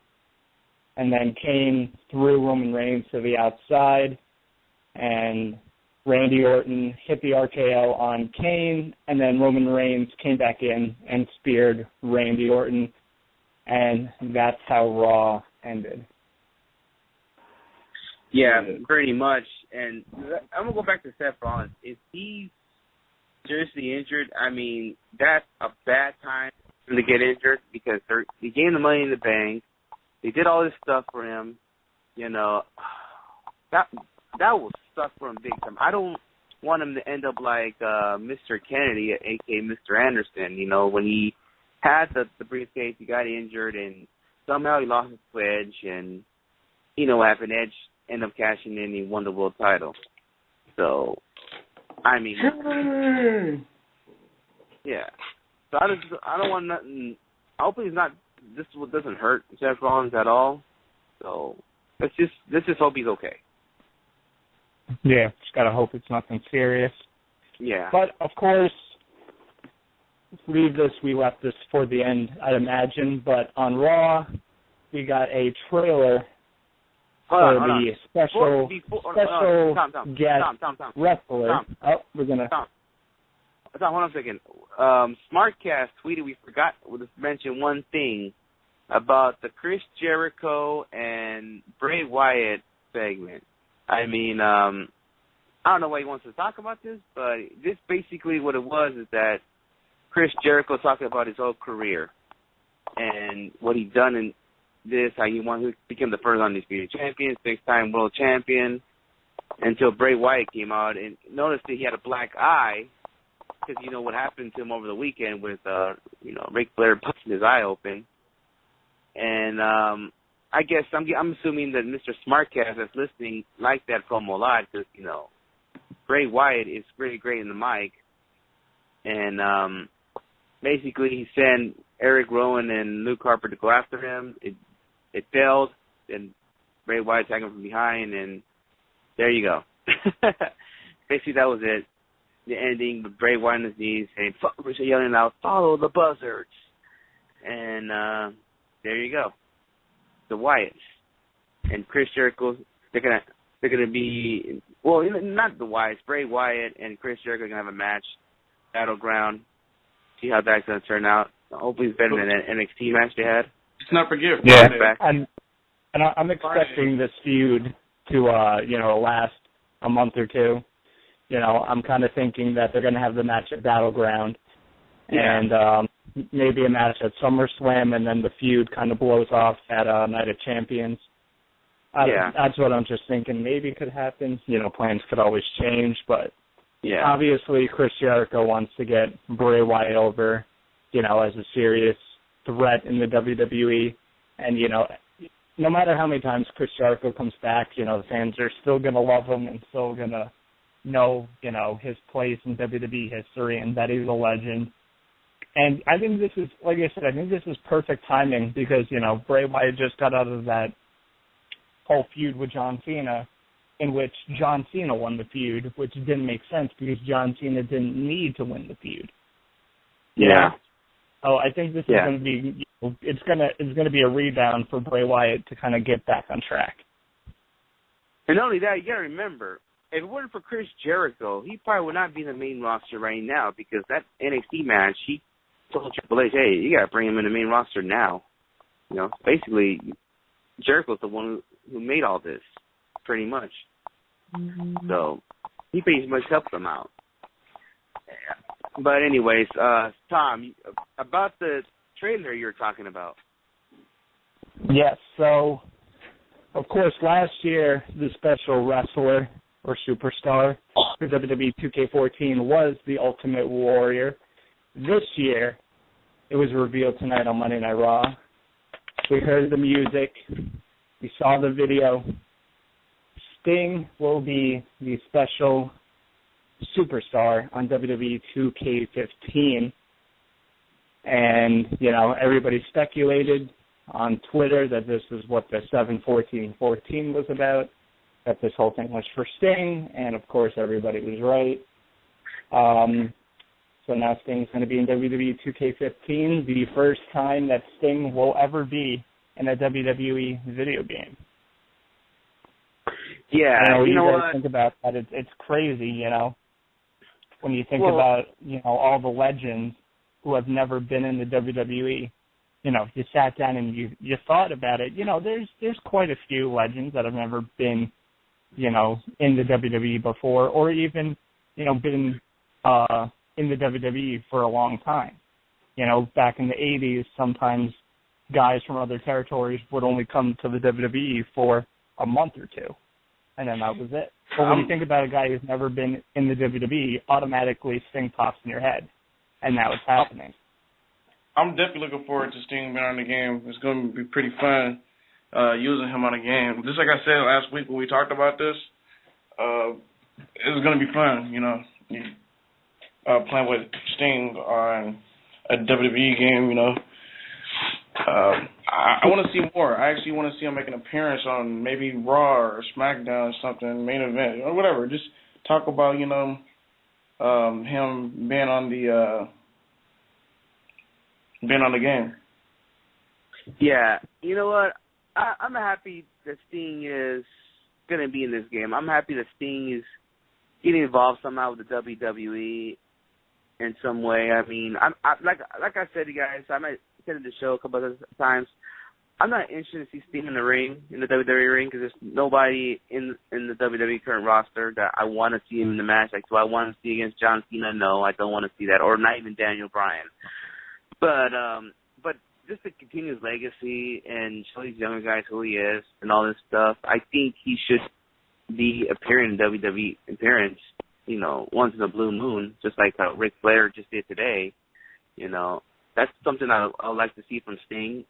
and then Kane threw Roman Reigns to the outside, and Randy Orton hit the RKO on Kane, and then Roman Reigns came back in and speared Randy Orton, and that's how Raw ended. Yeah, pretty much. And I'm going to go back to Seth Rollins. If he's seriously injured, I mean, that's a bad time for him to get injured, because they gave him the Money in the Bank. They did all this stuff for him. That will suck for him big time. I don't want him to end up like Mr. Kennedy, a.k.a. Mr. Anderson. When he had the briefcase, he got injured, and somehow he lost his pledge, and what happened? Edge ended up cashing in, and he won the world title. So, I mean, yeah. So I don't want nothing. Hopefully, this doesn't hurt Seth Rollins at all. So let's just hope he's okay. Yeah, just gotta hope it's nothing serious. Yeah. But of course, we left this for the end, I'd imagine. But on Raw, we got a trailer for the special guest wrestler. Oh, we're gonna. Tom, hold on a second. Smartcast tweeted we forgot to mention one thing about the Chris Jericho and Bray Wyatt segment. I mean, I don't know why he wants to talk about this, but this basically what it was is that Chris Jericho talking about his whole career and what he'd done in this, how he became the first undisputed champion, 6-time world champion, until Bray Wyatt came out and noticed that he had a black eye, because what happened to him over the weekend with Ric Flair busting his eye open. And I guess I'm assuming that Mr. Smartcast that's listening liked that promo a lot, because Bray Wyatt is really great in the mic. And basically he sent Eric Rowan and Luke Harper to go after him. It failed, and Bray Wyatt attacked him from behind, and there you go. Basically that was it. The ending with Bray Wyatt on his knees saying, yelling out, "Follow the buzzards." And there you go. The Wyatts and Chris Jericho, they're gonna be, well, not the Wyatts. Bray Wyatt and Chris Jericho are gonna have a match, Battleground. See how that's gonna turn out. Hopefully it's better than that NXT match they had. Let's not forget. Yeah, and I'm expecting this feud to last a month or two. I'm kind of thinking that they're gonna have the match at Battleground, and maybe a match at SummerSlam, and then the feud kind of blows off at Night of Champions. That's what I'm just thinking. Maybe could happen. Plans could always change, but obviously Chris Jericho wants to get Bray Wyatt over, as a serious threat in the WWE. And, no matter how many times Chris Jericho comes back, the fans are still going to love him and still going to know, his place in WWE history and that he's a legend. And I think this is, like I said, perfect timing because, Bray Wyatt just got out of that whole feud with John Cena, in which John Cena won the feud, which didn't make sense because John Cena didn't need to win the feud. Yeah. Oh, I think this is going to be it's going to be a rebound for Bray Wyatt to kind of get back on track. And not only that, you got to remember, if it wasn't for Chris Jericho, he probably would not be in the main roster right now because that NXT match, he told Triple H, hey, you got to bring him in the main roster now. You know, basically, Jericho's the one who made all this, pretty much. So he pretty much helped them out. But anyways, Tom, about the trailer you were talking about. Yes, so, of course, last year, the special wrestler or superstar for WWE 2K14 was the Ultimate Warrior. This year, it was revealed tonight on Monday Night Raw. We heard the music. We saw the video. Sting will be the special superstar on WWE 2K15. And, you know, everybody speculated on Twitter that this is what the 7-14-14 was about, that this whole thing was for Sting, and, of course, everybody was right. So now Sting's going to be in WWE 2K15, the first time that Sting will ever be in a WWE video game. Yeah, you know what? Think about that. It's crazy, you know, when you think about, you know, all the legends who have never been in the WWE. You know, you sat down and you thought about it. You know, there's quite a few legends that have never been, you know, in the WWE before, or even, you know, been in the WWE for a long time. You know, back in the 80s, sometimes guys from other territories would only come to the WWE for a month or two, and then that was it. But when you think about a guy who's never been in the WWE, automatically Sting pops in your head, and now it's happening. I'm definitely looking forward to Sting being on the game. It's going to be pretty fun using him on the game. Just like I said last week when we talked about this, it's going to be fun, you know, playing with Sting on a WWE game, you know. I want to see more. I actually want to see him make an appearance on maybe Raw or SmackDown or something, main event, or whatever. Just talk about, you know, him being on the game. Yeah, you know what? I'm happy that Sting is going to be in this game. I'm happy that Sting is getting involved somehow with the WWE in some way. I mean, like I said to you guys, I might said in the show a couple of times, I'm not interested to see Sting in the ring, in the WWE ring, because there's nobody in the WWE current roster that I want to see him in the match. Like, do I want to see against John Cena? No, I don't want to see that, or not even Daniel Bryan. But just to continue his legacy and show these younger guys who he is and all this stuff, I think he should be appearing in WWE appearance, you know, once in a blue moon, just like how Ric Flair just did today. You know, that's something I would like to see from Sting,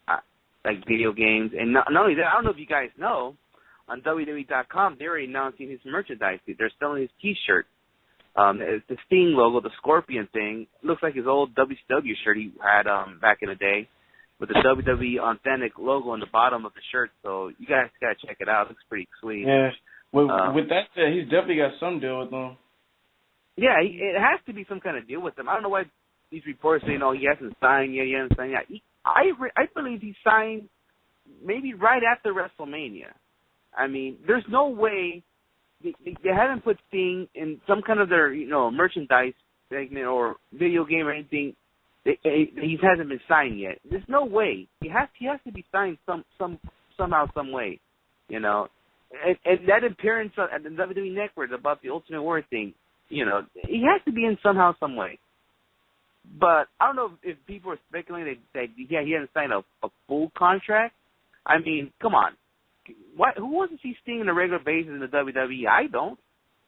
like video games. And not only that, I don't know if you guys know, on WWE.com, they're already announcing his merchandise. They're selling his T-shirt. It's the Sting logo, the scorpion thing. It looks like his old WCW shirt he had back in the day with the WWE authentic logo on the bottom of the shirt. So you guys got to check it out. It looks pretty sweet. Yeah. With that said, he's definitely got some deal with them. Yeah, it has to be some kind of deal with them. I don't know why these reports say, no, he hasn't signed yet, he hasn't signed yet. I believe he signed maybe right after WrestleMania. I mean, there's no way they haven't put Sting in some kind of their, you know, merchandise segment or video game or anything. He hasn't been signed yet. There's no way. He has to be signed somehow, some way, you know. And that appearance at the WWE Network about the Ultimate Warrior thing, you know, he has to be in somehow, some way. But I don't know if people are speculating that he hasn't signed a full contract. I mean, come on. Who wants to see Sting on a regular basis in the WWE? I don't.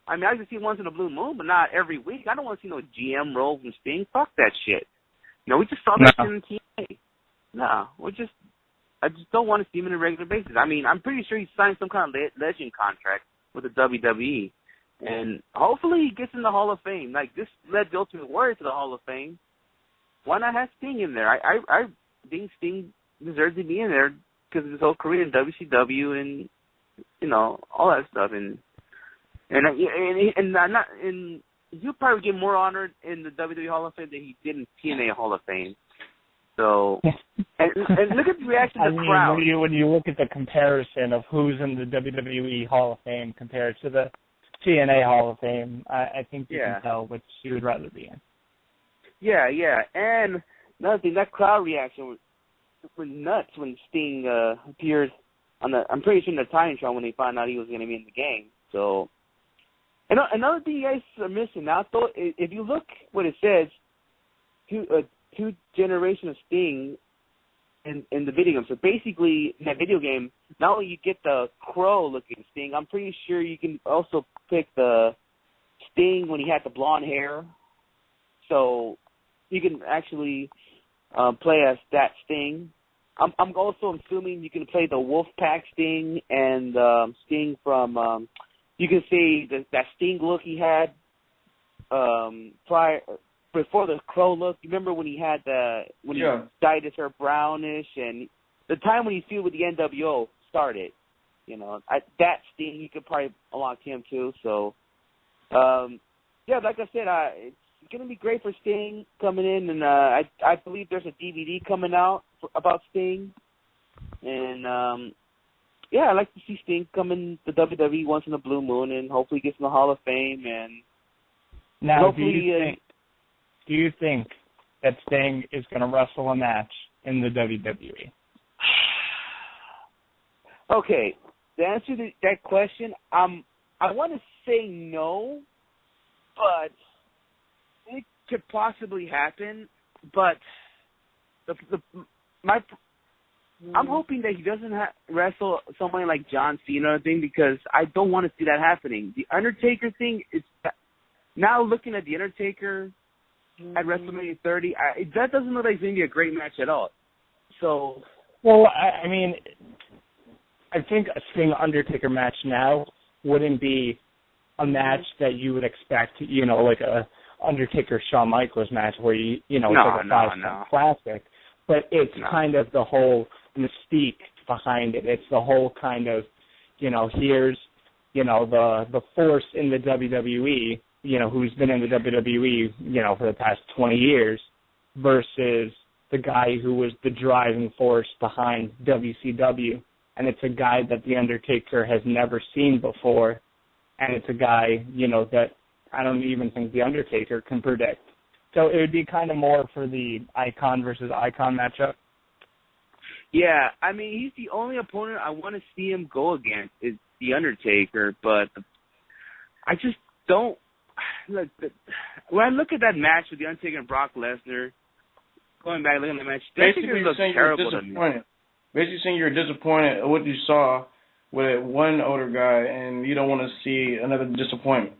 I mean, I can see once in a blue moon, but not every week. I don't want to see no GM role from Sting. Fuck that shit. You know, we just saw that shit in TNA. No, I just don't want to see him on a regular basis. I mean, I'm pretty sure he signed some kind of legend contract with the WWE. And hopefully he gets in the Hall of Fame. Like, this led the Ultimate Warrior to the Hall of Fame. Why not have Sting in there? I think Sting deserves to be in there because of his whole career in WCW and all that stuff, and he'll probably get more honored in the WWE Hall of Fame than he did in TNA Hall of Fame. So, and look at the reaction of the crowd. When you look at the comparison of who's in the WWE Hall of Fame compared to the TNA Hall of Fame, I think you can tell which you would rather be in. Yeah, and another thing, that crowd reaction was nuts when Sting appeared on I'm pretty sure in the Tiny Show when they found out he was going to be in the game. So, and another thing you guys are missing out though, if you look what it says, two generation of Sting in the video game. So basically, in that video game, not only you get the Crow-looking Sting, I'm pretty sure you can also pick the Sting when he had the blonde hair. So you can actually play as that Sting. I'm also assuming you can play the Wolfpack Sting and Sting from. You can see that Sting look he had before the Crow look. You remember when he had he dyed his hair brownish, and the time when he feud with the NWO started. That Sting you could probably unlock him too. So like I said, it's going to be great for Sting coming in, and I believe there's a DVD coming out about Sting, and I'd like to see Sting come in the WWE once in a blue moon, and hopefully gets in the Hall of Fame. And now, hopefully, do you think that Sting is going to wrestle a match in the WWE? Okay, to answer that question, I want to say no, but it could possibly happen. But I'm hoping that he doesn't wrestle somebody like John Cena or thing, because I don't want to see that happening. The Undertaker thing is now looking at the Undertaker at WrestleMania 30. That doesn't look like it's going to be a great match at all. So, well, I mean, I think a Sting Undertaker match now wouldn't be a match that you would expect, like a Undertaker Shawn Michaels match where it's like a 5-star classic. But it's kind of the whole mystique behind it. It's the whole kind of, here's, the force in the WWE, who's been in the WWE, for the past 20 years, versus the guy who was the driving force behind WCW. And it's a guy that The Undertaker has never seen before. And it's a guy, that I don't even think The Undertaker can predict. So it would be kind of more for the icon versus icon matchup. Yeah, I mean, he's the only opponent I want to see him go against is The Undertaker, but I just don't. Look, when I look at that match with The Undertaker and Brock Lesnar, going back looking at the match, basically looks terrible to me. Basically saying you're disappointed at what you saw with one older guy, and you don't want to see another disappointment.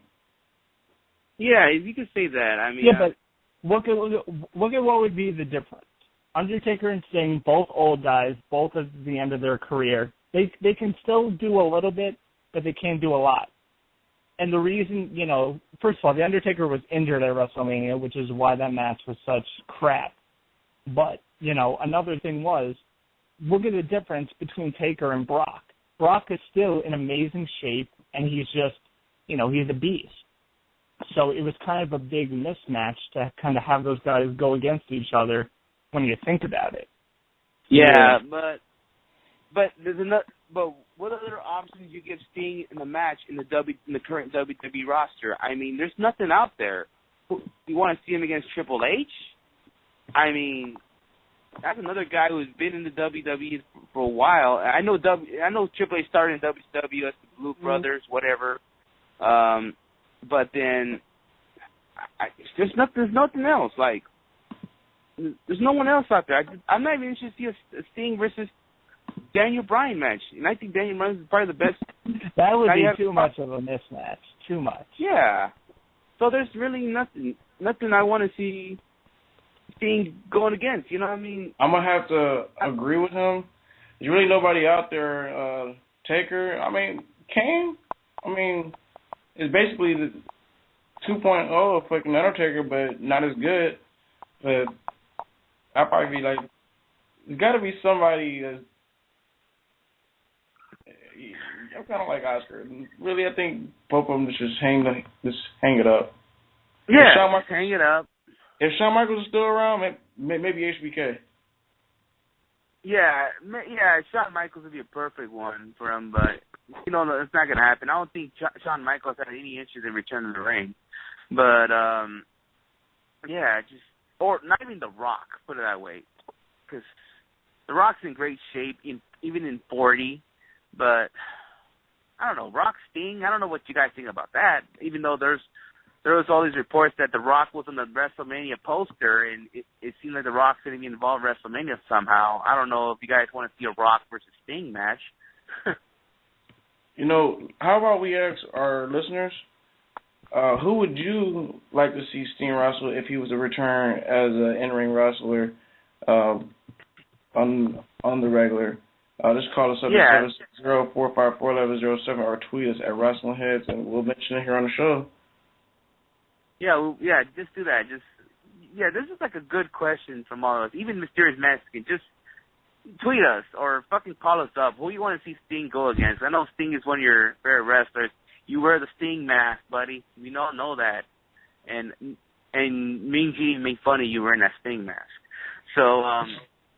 Yeah, you could say that. I mean, but look at what would be the difference. Undertaker and Sting, both old guys, both at the end of their career. They can still do a little bit, but they can't do a lot. And the reason, first of all, The Undertaker was injured at WrestleMania, which is why that match was such crap. But, another thing was, look at the difference between Taker and Brock. Brock is still in amazing shape, and he's just, he's a beast. So it was kind of a big mismatch to kind of have those guys go against each other when you think about it. Yeah, but what other options you give Sting in the match in the current WWE roster? I mean, there's nothing out there. You want to see him against Triple H? I mean, that's another guy who's been in the WWE for a while. I know Triple H started in WCW as the Blue Brothers, whatever. But then there's nothing else. Like, there's no one else out there. I'm not even interested to see a Sting versus Daniel Bryan match, and I think Daniel Bryan is probably the best. That would be too much of a mismatch. Too much. Yeah. So there's really nothing I want to see Sting going against. You know what I mean? I'm gonna have to agree with him. There's really nobody out there. Taker. I mean, Kane. I mean, it's basically the 2.0 of fucking Undertaker, but not as good. But I'd probably be like, there's got to be somebody that's kind of like Oscar. Really, I think both of them just hang it up. Yeah, hang it up. If Shawn Michaels is still around, maybe HBK. Yeah, Shawn Michaels would be a perfect one for him, but it's not going to happen. I don't think Shawn Michaels had any interest in returning to the ring. But, or not even The Rock, put it that way, because The Rock's in great shape, even in 40, but I don't know, Rock Sting, I don't know what you guys think about that, even though there was all these reports that The Rock was on the WrestleMania poster, and it seemed like The Rock's going to be involved in WrestleMania somehow. I don't know if you guys want to see a Rock versus Sting match. How about we ask our listeners, who would you like to see Sting wrestle if he was to return as an in-ring wrestler on the regular? Just call us up at 760-454-1107 or tweet us at WrestlingHeads, and we'll mention it here on the show. Yeah, just do that. This is like a good question from all of us. Even Mysterious Mexican, just tweet us or fucking call us up. Who you want to see Sting go against? I know Sting is one of your favorite wrestlers. You wear the Sting mask, buddy. We all know that. And Mean Gene made fun of you wearing that Sting mask. So, oh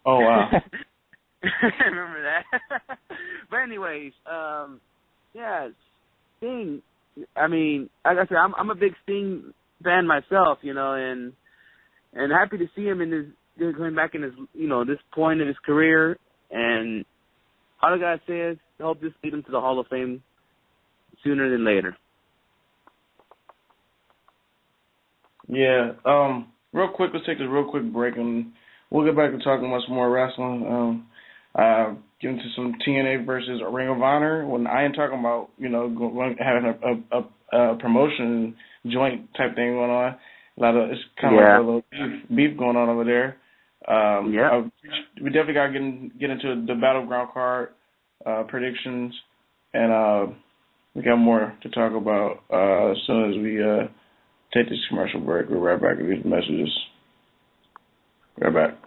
wow. remember that? But anyways, Sting. I mean, like I said, I'm a big Sting fan myself, and happy to see him coming back in his, this point in his career. And all I gotta say is, I hope this leads him to the Hall of Fame sooner than later. Yeah. Real quick, let's take this real quick break, and we'll get back to talking much more wrestling. Get into some TNA versus Ring of Honor. When I ain't talking about, having a promotion joint type thing going on. It's kind of like a little beef going on over there. We definitely got to get into the Battleground card predictions, and we got more to talk about as soon as we take this commercial break. We're right back with these messages. Right back.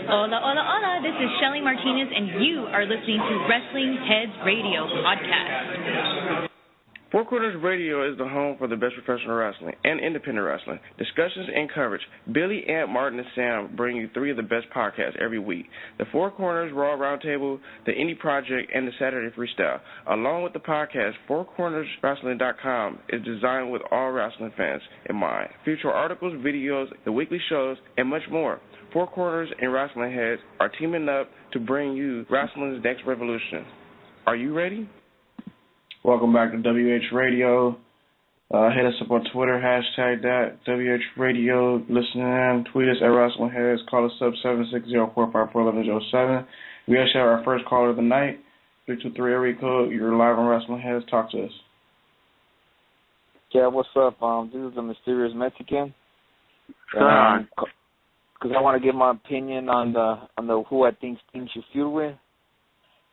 Hola, hola, hola. This is Shelly Martinez, and you are listening to Wrestling Heads Radio Podcast. Four Corners Radio is the home for the best professional wrestling and independent wrestling, discussions and coverage. Billy, Ant, Martin, and Sam bring you three of the best podcasts every week. The Four Corners Raw Roundtable, the Indie Project, and the Saturday Freestyle. Along with the podcast, FourCornersWrestling.com is designed with all wrestling fans in mind. Feature articles, videos, the weekly shows, and much more. Four Corners and Wrestling Heads are teaming up to bring you wrestling's next revolution. Are you ready? Welcome back to WH Radio. Hit us up on Twitter, hashtag that, WH Radio. Listen in, tweet us at Wrestling Heads. Call us up, 760-454-1107. We actually have our first caller of the night, 323 area code. You're live on Wrestling Heads. Talk to us. Yeah, what's up? This is the Mysterious Mexican. Because I want to give my opinion on the who I think Sting should feud with.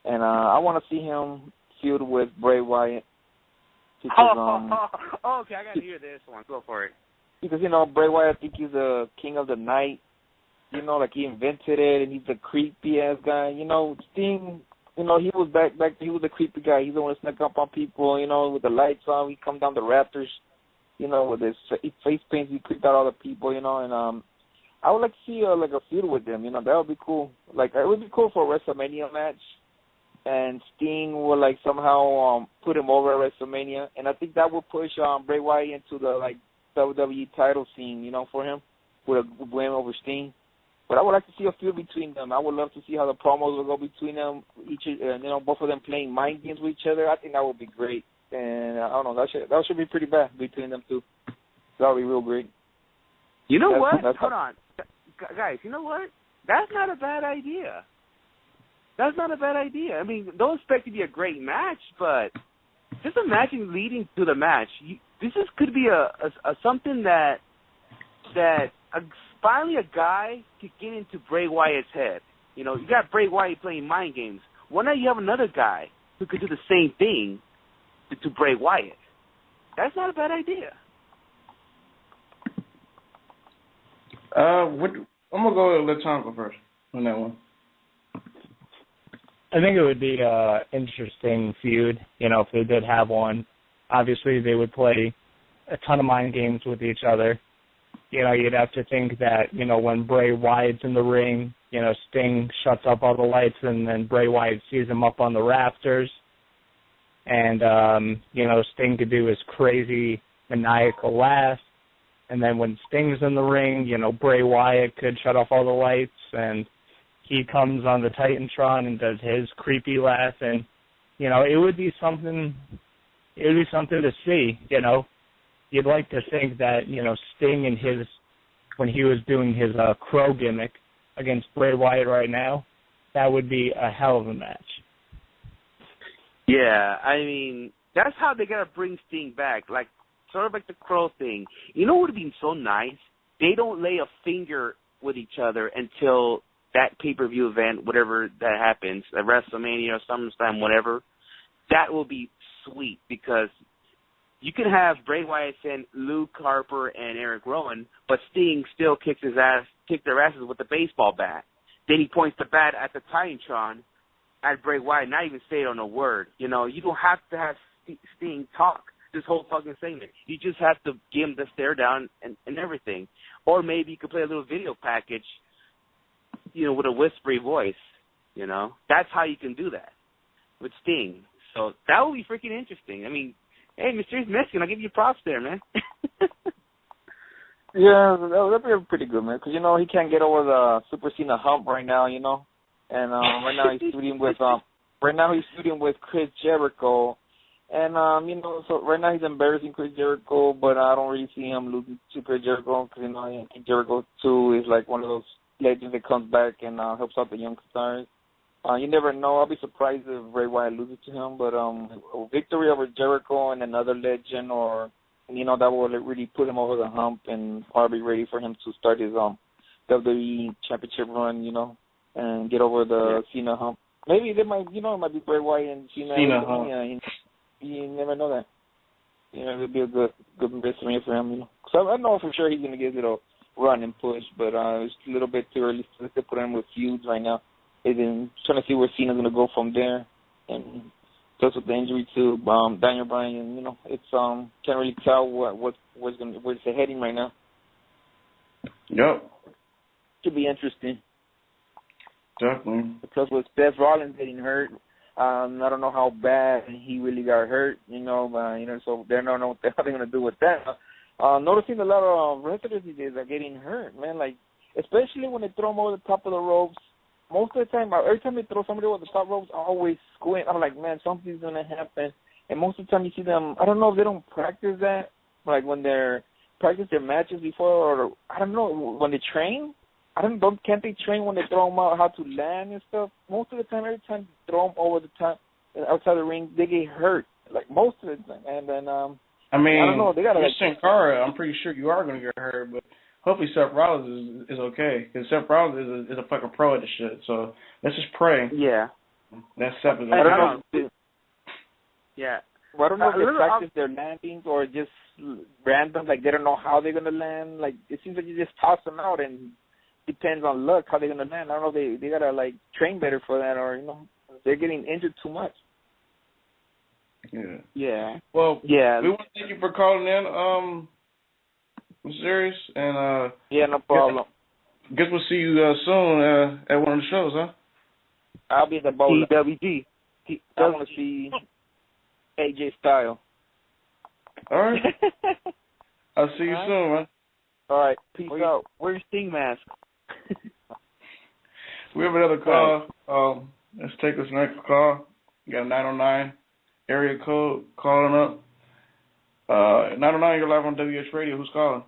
And I want to see him feud with Bray Wyatt. Because, okay, I got to hear this one. Go for it. Because, Bray Wyatt, I think he's the king of the night. Like he invented it, and he's the creepy-ass guy. Sting, he was back he was the creepy guy. He's the one that snuck up on people, with the lights on. He come down the rafters, with his face paint. He creeped out all the people, and I would like to see a feud with them. That would be cool. Like, it would be cool for a WrestleMania match. And Sting will somehow put him over at WrestleMania, and I think that will push Bray Wyatt into the WWE title scene, for him, with a win over Sting. But I would like to see a feud between them. I would love to see how the promos will go between them, both of them playing mind games with each other. I think that would be great, and I don't know, that should be pretty bad between them two. That would be real great. You know what? Hold on, guys. You know what? That's not a bad idea. That's not a bad idea. I mean, don't expect it to be a great match, but just imagine leading to the match. This could be a something that finally a guy could get into Bray Wyatt's head. You got Bray Wyatt playing mind games. Why not you have another guy who could do the same thing to Bray Wyatt? That's not a bad idea. I'm gonna go with Latonka first on that one. I think it would be an interesting feud, if they did have one. Obviously, they would play a ton of mind games with each other. You'd have to think that, when Bray Wyatt's in the ring, Sting shuts up all the lights and then Bray Wyatt sees him up on the rafters. And, Sting could do his crazy maniacal laugh. And then when Sting's in the ring, Bray Wyatt could shut off all the lights and he comes on the Titantron and does his creepy laugh. And, it would be something to see, You'd like to think that, Sting and when he was doing his crow gimmick against Bray Wyatt right now, that would be a hell of a match. Yeah, I mean, that's how they got to bring Sting back, sort of like the crow thing. You know what would have been so nice? They don't lay a finger with each other until that pay-per-view event, whatever that happens, at WrestleMania or SummerSlam, whatever. That will be sweet because you can have Bray Wyatt and Luke Harper and Eric Rowan, but Sting still kick their asses with the baseball bat. Then he points the bat at the Titantron at Bray Wyatt, not even say it on a word. You don't have to have Sting talk this whole fucking segment. You just have to give him the stare down and everything. Or maybe you could play a little video package, with a whispery voice. That's how you can do that with Sting. So that would be freaking interesting. I mean, hey, Mysterious Mexican, I'll give you props there, man. Yeah, that'd be pretty good, man. Because he can't get over the Super Cena hump right now, and right now he's feuding with Chris Jericho, and so right now he's embarrassing Chris Jericho, but I don't really see him losing to Chris Jericho because I think Jericho too is like one of those legends that comes back and helps out the young stars. You never know. I'll be surprised if Bray Wyatt loses to him, but a victory over Jericho and another legend, or that will really put him over the hump and probably ready for him to start his WWE Championship run, and get over the Cena hump. Maybe they might, it might be Bray Wyatt and Cena hump. Yeah, you never know that. It'll be a good WrestleMania for him. So I know for sure he's gonna give it a run and push, but it's a little bit too early to put him with feuds right now. And then trying to see where Cena's gonna go from there, and plus with the injury to Daniel Bryan, it's can't really tell where's it heading right now. Yep. Should be interesting. Definitely. Plus with Seth Rollins getting hurt, I don't know how bad he really got hurt, so they don't know what the hell they're gonna do with that. Noticing a lot of wrestlers these days are getting hurt, man. Like especially when they throw them over the top of the ropes. Most of the time, every time they throw somebody over the top ropes, I always squint. I'm like, man, something's going to happen. And most of the time you see them, I don't know if they don't practice that, like when they're practice their matches before, or I don't know, when they train. Can't they train when they throw them out how to land and stuff? Most of the time, every time they throw them over the top, outside the ring, they get hurt, like most of the time. And then, I don't know, they got to Sin Cara, I'm pretty sure you are going to get hurt, but hopefully Seth Rollins is okay, because Seth Rollins is a fucking pro at this shit. So let's just pray. Yeah. That Seth is okay. I don't know. Yeah. Well, I don't know if they practice their landings or just random, like they don't know how they're gonna land. Like it seems like you just toss them out and depends on luck how they're gonna land. I don't know if they gotta like train better for that, or they're getting injured too much. Yeah. Yeah. Well. Yeah. We want to thank you for calling in. I'm serious, and yeah, no problem. Guess we'll see you soon at one of the shows, huh? I'll be at the bowl. TWG. I want to see AJ Styles. All right. I'll see you soon, man. All right. Peace out. Where's your Sting mask? We have another call. Let's take this next call. You got a 909 area code calling up. 909, you're live on WH Radio. Who's calling?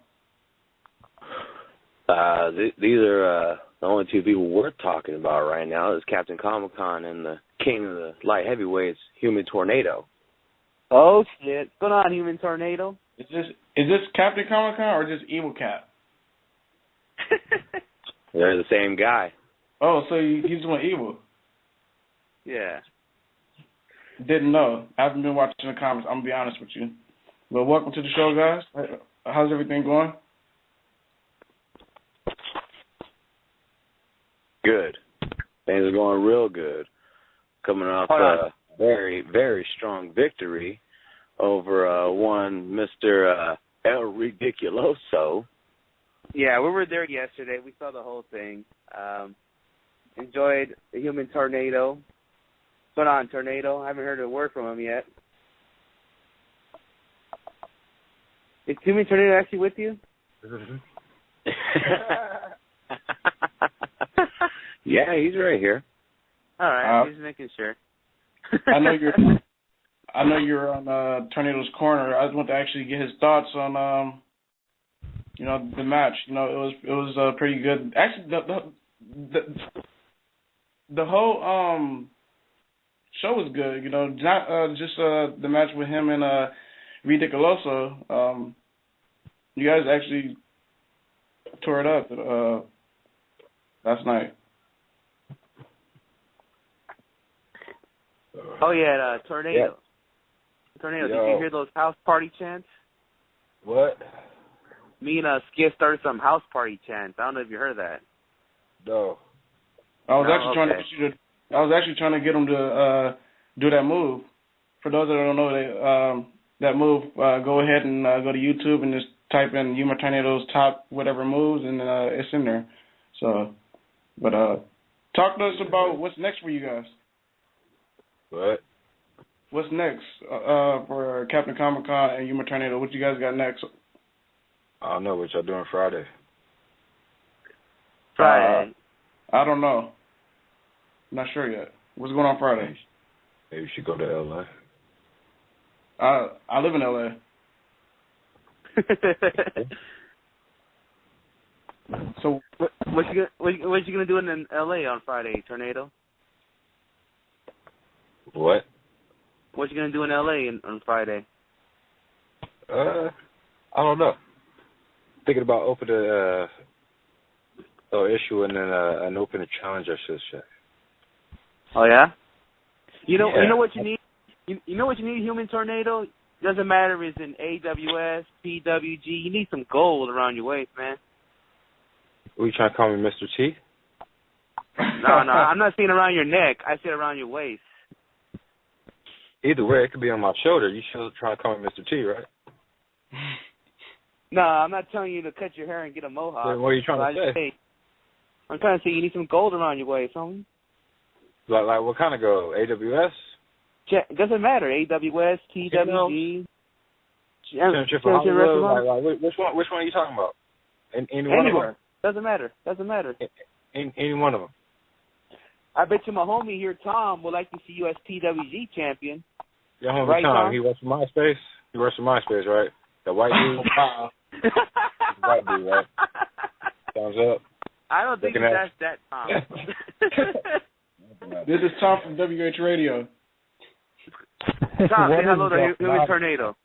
These are the only two people worth talking about right now. Is Captain Comic-Con and the king of the light heavyweights, Human Tornado. Oh shit! What's going on, Human Tornado? Is this Captain Comic-Con or just Evil Cap? They're the same guy. Oh, so he's doing evil. Yeah. Didn't know. I haven't been watching the comments. I'm gonna be honest with you. Well, welcome to the show, guys. How's everything going? Good. Things are going real good. coming off a very, very strong victory over one Mr. El Ridiculoso. Yeah, we were there yesterday. We saw the whole thing. Enjoyed the Human Tornado. What's going on, Tornado? I haven't heard a word from him yet. Is Human Tornado actually with you? Yeah, he's right here. All right, just making sure. I know you're on Tornado's Corner. I just want to actually get his thoughts on the match. You know, it was pretty good. Actually, the whole show was good. You know, not just the match with him and Ridiculoso. You guys actually tore it up last night. Oh yeah, Tornado. Yeah. Tornado, did you hear those house party chants? What? Me and Skip started some house party chants. I don't know if you heard that. No. I was actually trying to get him to do that move. For those that don't know that move, go ahead and go to YouTube and just type in Human Tornado's top whatever moves, and it's in there. So, but talk to us about what's next for you guys. What? What's next for Captain Comic-Con and Human Tornado? What you guys got next? I don't know what y'all doing Friday. Friday. I don't know. I'm not sure yet. What's going on Friday? Maybe we should go to L.A. I live in L.A. So what you gonna do in L.A. on Friday, Tornado? What? What you gonna do in L.A. on Friday? I don't know. Thinking about opening issue and then an open challenge, I should say. Oh yeah. You know what you need. You know what you need, Human Tornado. Doesn't matter if it's in AWS, PWG. You need some gold around your waist, man. What, you trying to call me Mr. T? No, I'm not saying around your neck. I said around your waist. Either way, it could be on my shoulder. You should try to call me Mr. T, right? No, I'm not telling you to cut your hair and get a mohawk. Then what are you trying to say? I'm trying to say you need some gold around your waist, homie. Like what kind of gold? AWS? It doesn't matter. AWS, TWG. Championship of Hollywood. Which one are you talking about? Any one of them? Doesn't matter. Any one of them. I bet you my homie here, Tom, would like to see you as PWG champion. Your homie right, Tom, he works for MySpace? He works for MySpace, right? The white dude? White dude, right? Thumbs up. I don't think that's that Tom. This is Tom from WH Radio. Tom, say hello to Human Tornado.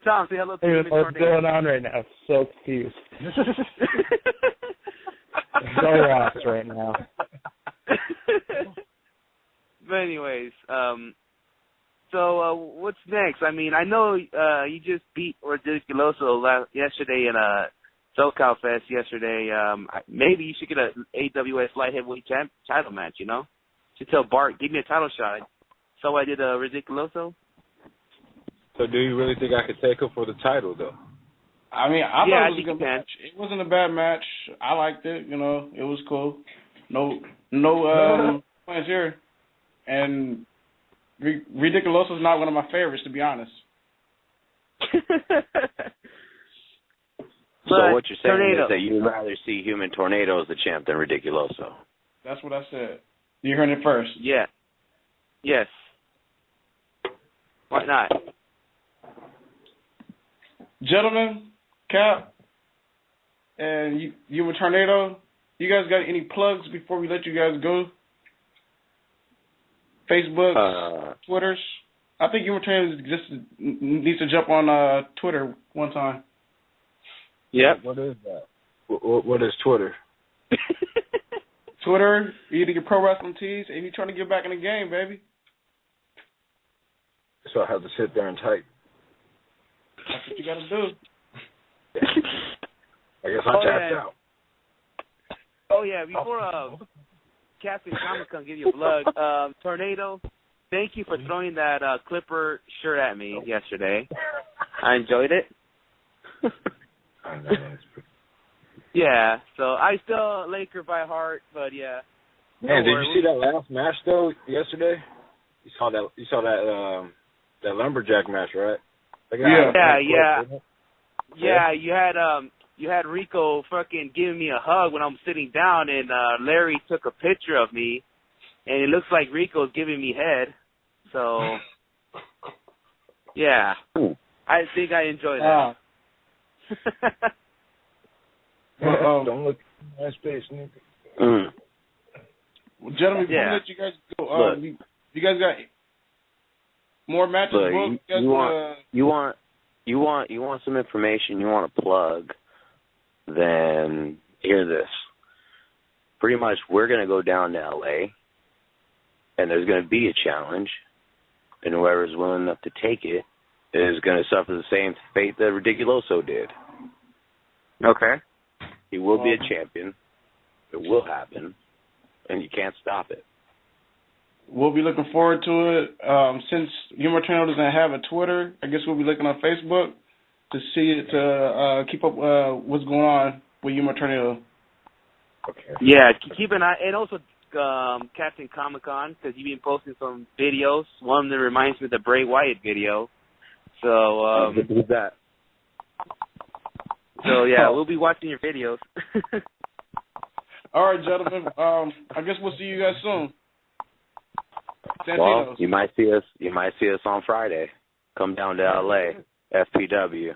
Tom, say hello to Human Tornado. What's going on right now? So confused. So lost right now. But anyways, so what's next? I mean, I know you just beat Ridiculoso yesterday in SoCal Fest yesterday. Maybe you should get an AWS light heavyweight title match, you know? Should tell Bart, give me a title shot. So I did Ridiculoso. So do you really think I could take him for the title, though? I mean, I thought it was a good match. It wasn't a bad match. I liked it. You know, it was cool. No points here. And Ridiculoso is not one of my favorites, to be honest. So what you're saying is that you'd rather see Human Tornado as the champ than Ridiculoso. That's what I said. You heard it first. Yeah. Yes. Why not? Gentlemen, Cap, and you with Tornado, you guys got any plugs before we let you guys go? Facebook, Twitters? I think you and Tornado just needs to jump on Twitter one time. Yeah. What is that? What is Twitter? Twitter, either your pro wrestling tees, and you're trying to get back in the game, baby. So I have to sit there and type. That's what you got to do. I guess I tapped out. Oh yeah, Captain Comic-Con give you a plug. Tornado, thank you for throwing that Clipper shirt at me yesterday. I enjoyed it. Yeah, so I still Laker by heart, but yeah. Man, did you see that last match though yesterday? You saw that lumberjack match, right? Yeah. You had Rico fucking giving me a hug when I'm sitting down, and Larry took a picture of me, and it looks like Rico's giving me head. So, yeah, I think I enjoyed that. Don't look in my space, nigga. Well, gentlemen, before we let you guys go, you guys got more matches booked? You want some information, you want a plug, then hear this. Pretty much we're going to go down to LA, and there's going to be a challenge, and whoever's willing enough to take it is going to suffer the same fate that Ridiculoso did. Okay. He will be a champion. It will happen, and you can't stop it. We'll be looking forward to it. Since Humor Tornado doesn't have a Twitter, I guess we'll be looking on Facebook to see it, to keep up what's going on with Humor Tornado. Okay. Yeah, keep an eye, and also Captain Comic-Con, because you've been posting some videos. One that reminds me of the Bray Wyatt video. So, who's that? So yeah, we'll be watching your videos. All right, gentlemen. I guess we'll see you guys soon. Well, you might see us on Friday. Come down to LA, FPW.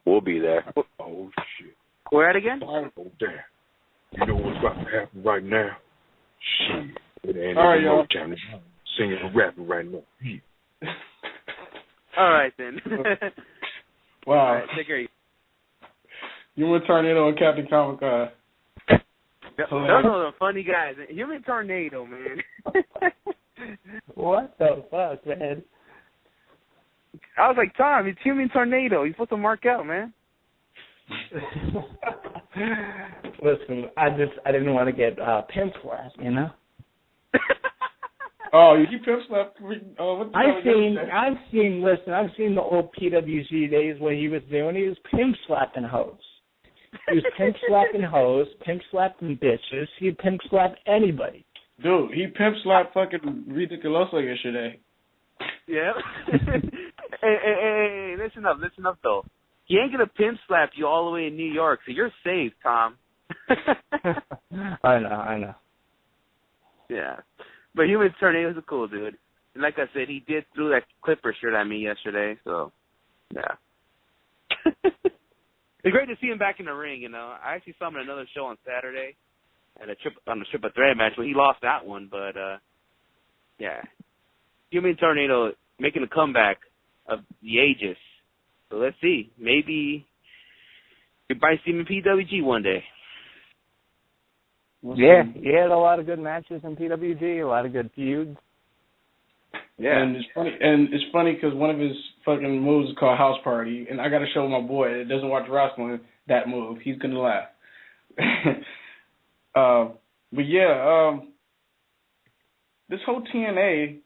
We'll be there. Oh shit. Where at again? Oh damn. You know what's about to happen right now? Shit. It ain't all right, no y'all. time to singing and rapping right now. All right then. Wow. All right, take care. Human Tornado and Captain Comic-Con. Those are the funny guys. Human Tornado, man. What the fuck, man? I was like, Tom, it's Human Tornado. You're supposed to mark out, man. Listen, I didn't want to get pimp slapped, you know. Oh, you pimp slapped. I've seen the old PWG days when he was doing. He was pimp slapping hoes. He was pimp slapping hoes, pimp slapping bitches. He'd pimp slap anybody. Dude, he pimp slapped fucking Ridiculoso yesterday. Yeah. Hey, listen up though. He ain't gonna pimp slap you all the way in New York, so you're safe, Tom. I know. Yeah. But Human Tornado's a cool dude. And like I said, he did throw that Clipper shirt at me yesterday, so yeah. It's great to see him back in the ring, you know. I actually saw him at another show on Saturday at the triple threat match, but he lost that one, but yeah. Human Tornado making a comeback of the ages. So let's see. Maybe we might see him in PWG one day. Yeah, he had a lot of good matches in PWG, a lot of good feuds. Yeah, and it's funny because one of his fucking moves is called House Party, and I got to show my boy that doesn't watch wrestling that move. He's gonna laugh. But yeah, this whole TNA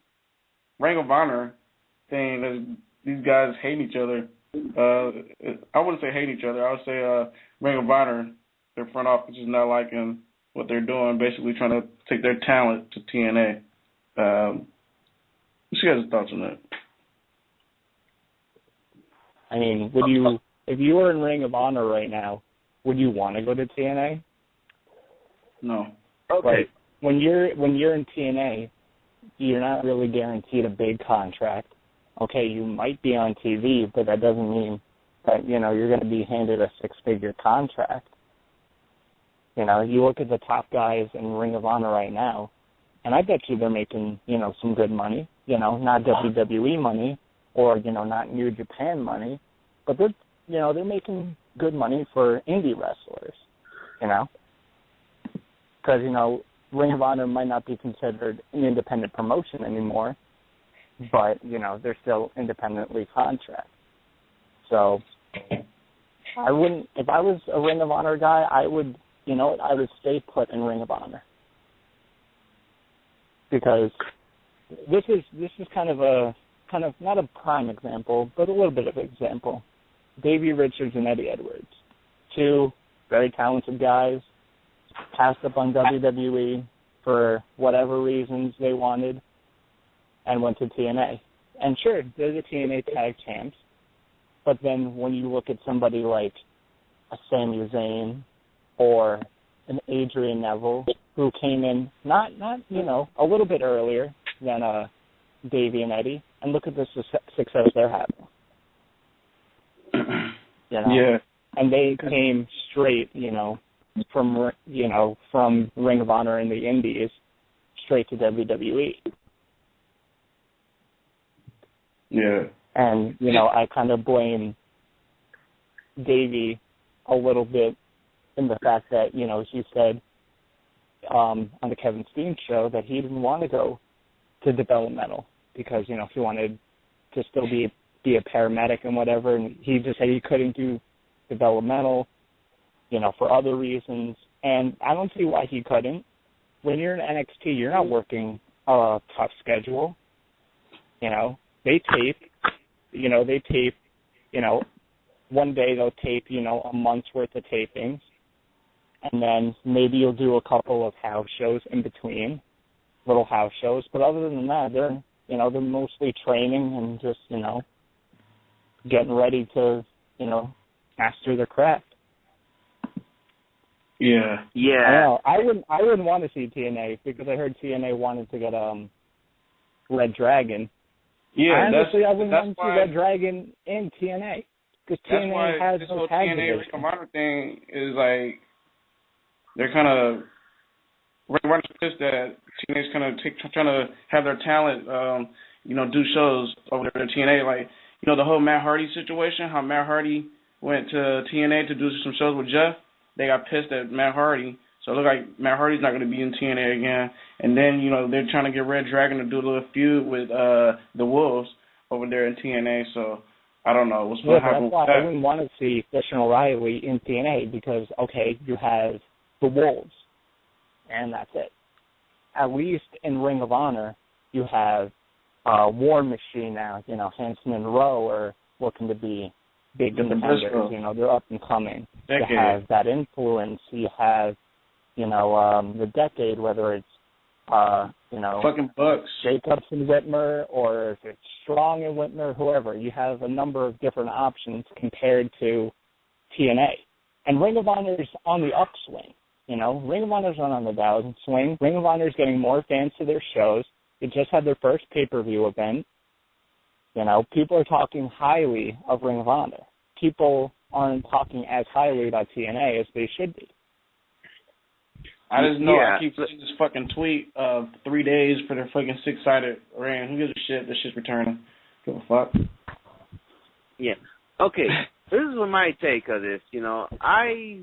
Ring of Honor thing, these guys hate each other. I wouldn't say hate each other. I would say Ring of Honor, their front office is not liking what they're doing, basically trying to take their talent to TNA. What's your guys' thoughts on that? I mean, if you were in Ring of Honor right now, would you want to go to TNA? No. Okay. Like, when you're in TNA, you're not really guaranteed a big contract. Okay, you might be on TV, but that doesn't mean that, you know, you're going to be handed a six-figure contract. You know, you look at the top guys in Ring of Honor right now, and I bet you they're making, you know, some good money. You know, not WWE money or, you know, not New Japan money, but they're making good money for indie wrestlers, you know. Because, you know, Ring of Honor might not be considered an independent promotion anymore, but, you know, they're still independently contracted. So I wouldn't, if I was a Ring of Honor guy, I would stay put in Ring of Honor. because this is kind of not a prime example, but a little bit of an example. Davey Richards and Eddie Edwards, two very talented guys, passed up on WWE for whatever reasons they wanted, and went to TNA. And sure, they're the TNA tag champs, but then when you look at somebody like a Sami Zayn or an Adrian Neville, who came in not a little bit earlier than Davey and Eddie, and look at the success they're having. Yeah. And they came straight, from Ring of Honor in the Indies straight to WWE. Yeah. And, I kind of blame Davey a little bit in the fact that, he said on the Kevin Steen show that he didn't want to go to developmental because, he wanted to still be a paramedic and whatever, and he just said he couldn't do developmental, for other reasons. And I don't see why he couldn't. When you're in NXT, you're not working a tough schedule. They tape, one day they'll tape, a month's worth of tapings, and then maybe you'll do a couple of house shows in between, little house shows. But other than that, they're mostly training and just, getting ready to, master their craft. Yeah. I wouldn't want to see TNA because I heard TNA wanted to get Red Dragon. Yeah, I wouldn't want to see Red Dragon in TNA because TNA has this no whole tag TNA division. Ring of Honor thing is like they're kind of running pissed that TNA's kind of trying to have their talent, do shows over there at TNA. Like, the whole Matt Hardy situation, how Matt Hardy went to TNA to do some shows with Jeff. They got pissed at Matt Hardy. So it looked like Matt Hardy's not going to be in TNA again. And then, they're trying to get Red Dragon to do a little feud with the Wolves over there in TNA. So I don't know what's going to happen with that. I wouldn't want to see Fish and O'Reilly in TNA because, okay, you have the Wolves, and that's it. At least in Ring of Honor, you have War Machine now. Hanson and Rowe are looking to be big contenders. They're up and coming. You have that influence. You have, the Decade, whether it's, fucking Bucks, Jacobs and Whitmer, or if it's Strong and Whitmer, whoever. You have a number of different options compared to TNA. And Ring of Honor is on the upswing. Ring of Honor is not on the downswing. Ring of Honor is getting more fans to their shows. They just had their first pay-per-view event. People are talking highly of Ring of Honor. People aren't talking as highly about TNA as they should be. I just know I keep seeing this fucking tweet of 3 days for their fucking 6-sided reign. Who gives a shit? This shit's returning. Give a fuck. Yeah. Okay. This is my take of this. I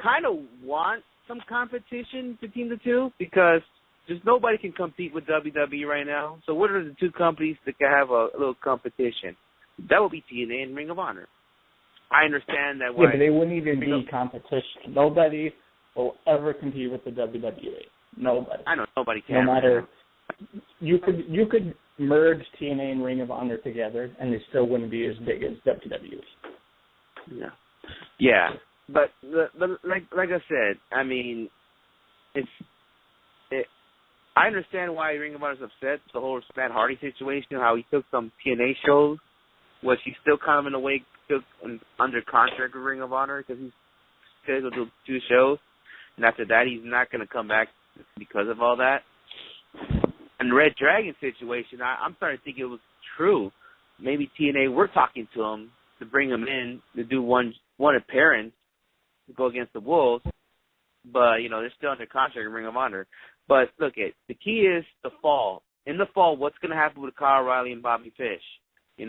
kind of want some competition between the two because just nobody can compete with WWE right now. So what are the two companies that can have a little competition? That would be TNA and Ring of Honor. I understand that. Yeah, but they wouldn't even be competition. Nobody will ever compete with the WWE. Nobody. I know nobody can. No matter, you could merge TNA and Ring of Honor together, and they still wouldn't be as big as WWE. Yeah, but like I said, I mean, I understand why Ring of Honor's upset. The whole Matt Hardy situation, how he took some TNA shows, which he's still kind of in a way still under contract with Ring of Honor because he's scheduled to do 2 shows. And after that, he's not going to come back because of all that. And the Red Dragon situation, I'm starting to think it was true. Maybe TNA were talking to him to bring him in to do one appearance to go against the Wolves. But, they're still under contract with Ring of Honor. But, look, the key is the fall. In the fall, what's going to happen with Kyle O'Reilly and Bobby Fish?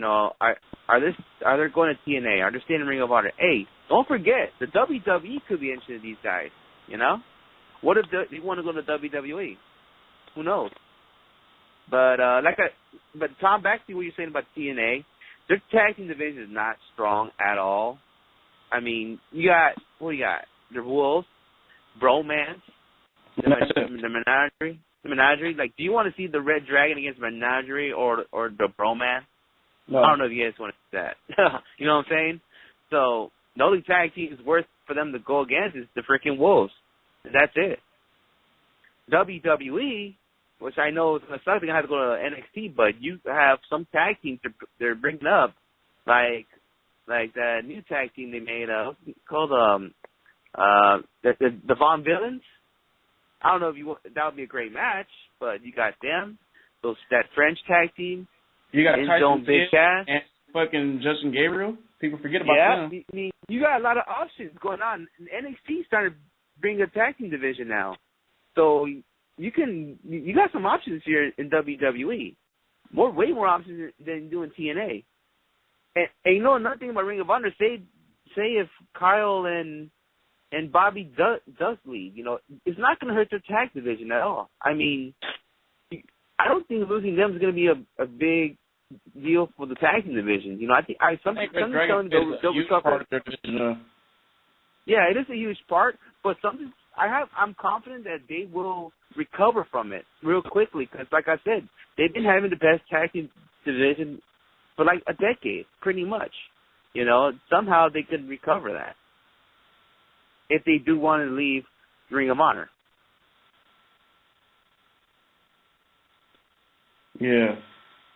Are they going to TNA? Are they staying in Ring of Honor? Hey, don't forget, the WWE could be interested in these guys, What if they want to go to WWE? Who knows? But but Tom, back to what you're saying about TNA, their tag team division is not strong at all. I mean, what do you got? The Wolves, Bromance, the Menagerie. Menagerie. Like, do you want to see the Red Dragon against Menagerie or the Broman? No. I don't know if you guys want to see that. You know what I'm saying? So the only tag team is worth for them to go against is the freaking Wolves. That's it. WWE, which I know is going to suck, they're going to have to go to NXT, but you have some tag teams they're bringing up, like that new tag team they made, called the Von Villains. I don't know if that would be a great match, but you got them, that French tag team. You got Tyson Big Cass and fucking Justin Gabriel. People forget about them. Yeah, you got a lot of options going on. NXT started bringing a tag team division now, so you got some options here in WWE. Way more options than doing TNA. And you know another thing about Ring of Honor, say if Kyle and Bobby does leave, you know, it's not going to hurt their tag division at all. I mean, I don't think losing them is going to be a big deal for the tag team division. You know, I think something's telling me they'll recover. Yeah, it is a huge part, but I'm confident that they will recover from it real quickly because, like I said, they've been having the best tag team division for like a decade, pretty much. You know, somehow they could recover that if they do want to leave Ring of Honor. Yeah.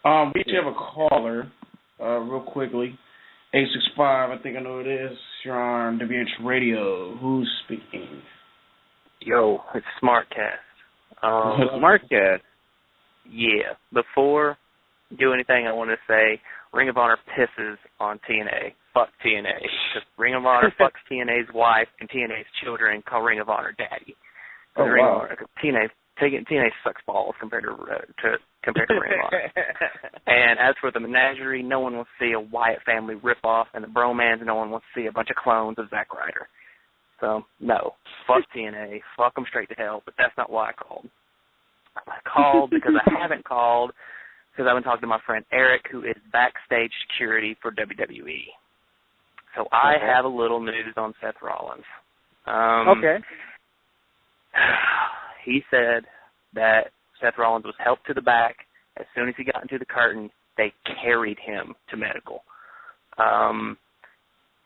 We actually have a caller, real quickly. 865, I think I know who it is. You're on WH Radio. Who's speaking? Yo, it's SmartCast. SmartCast. Yeah. Before I do anything, I want to say Ring of Honor pisses on TNA. Fuck TNA. Because Ring of Honor fucks TNA's wife and TNA's children, call Ring of Honor daddy. Oh, wow. TNA sucks balls compared to Ring of Honor. And as for the Menagerie, no one wants to see a Wyatt family ripoff, and the Bromans, no one wants to see a bunch of clones of Zack Ryder. So, no. Fuck TNA. Fuck them straight to hell, but that's not why I called. I called because I haven't called because I've been talking to my friend Eric, who is backstage security for WWE. So I have a little news on Seth Rollins. Okay. He said that Seth Rollins was helped to the back. As soon as he got into the curtain, they carried him to medical.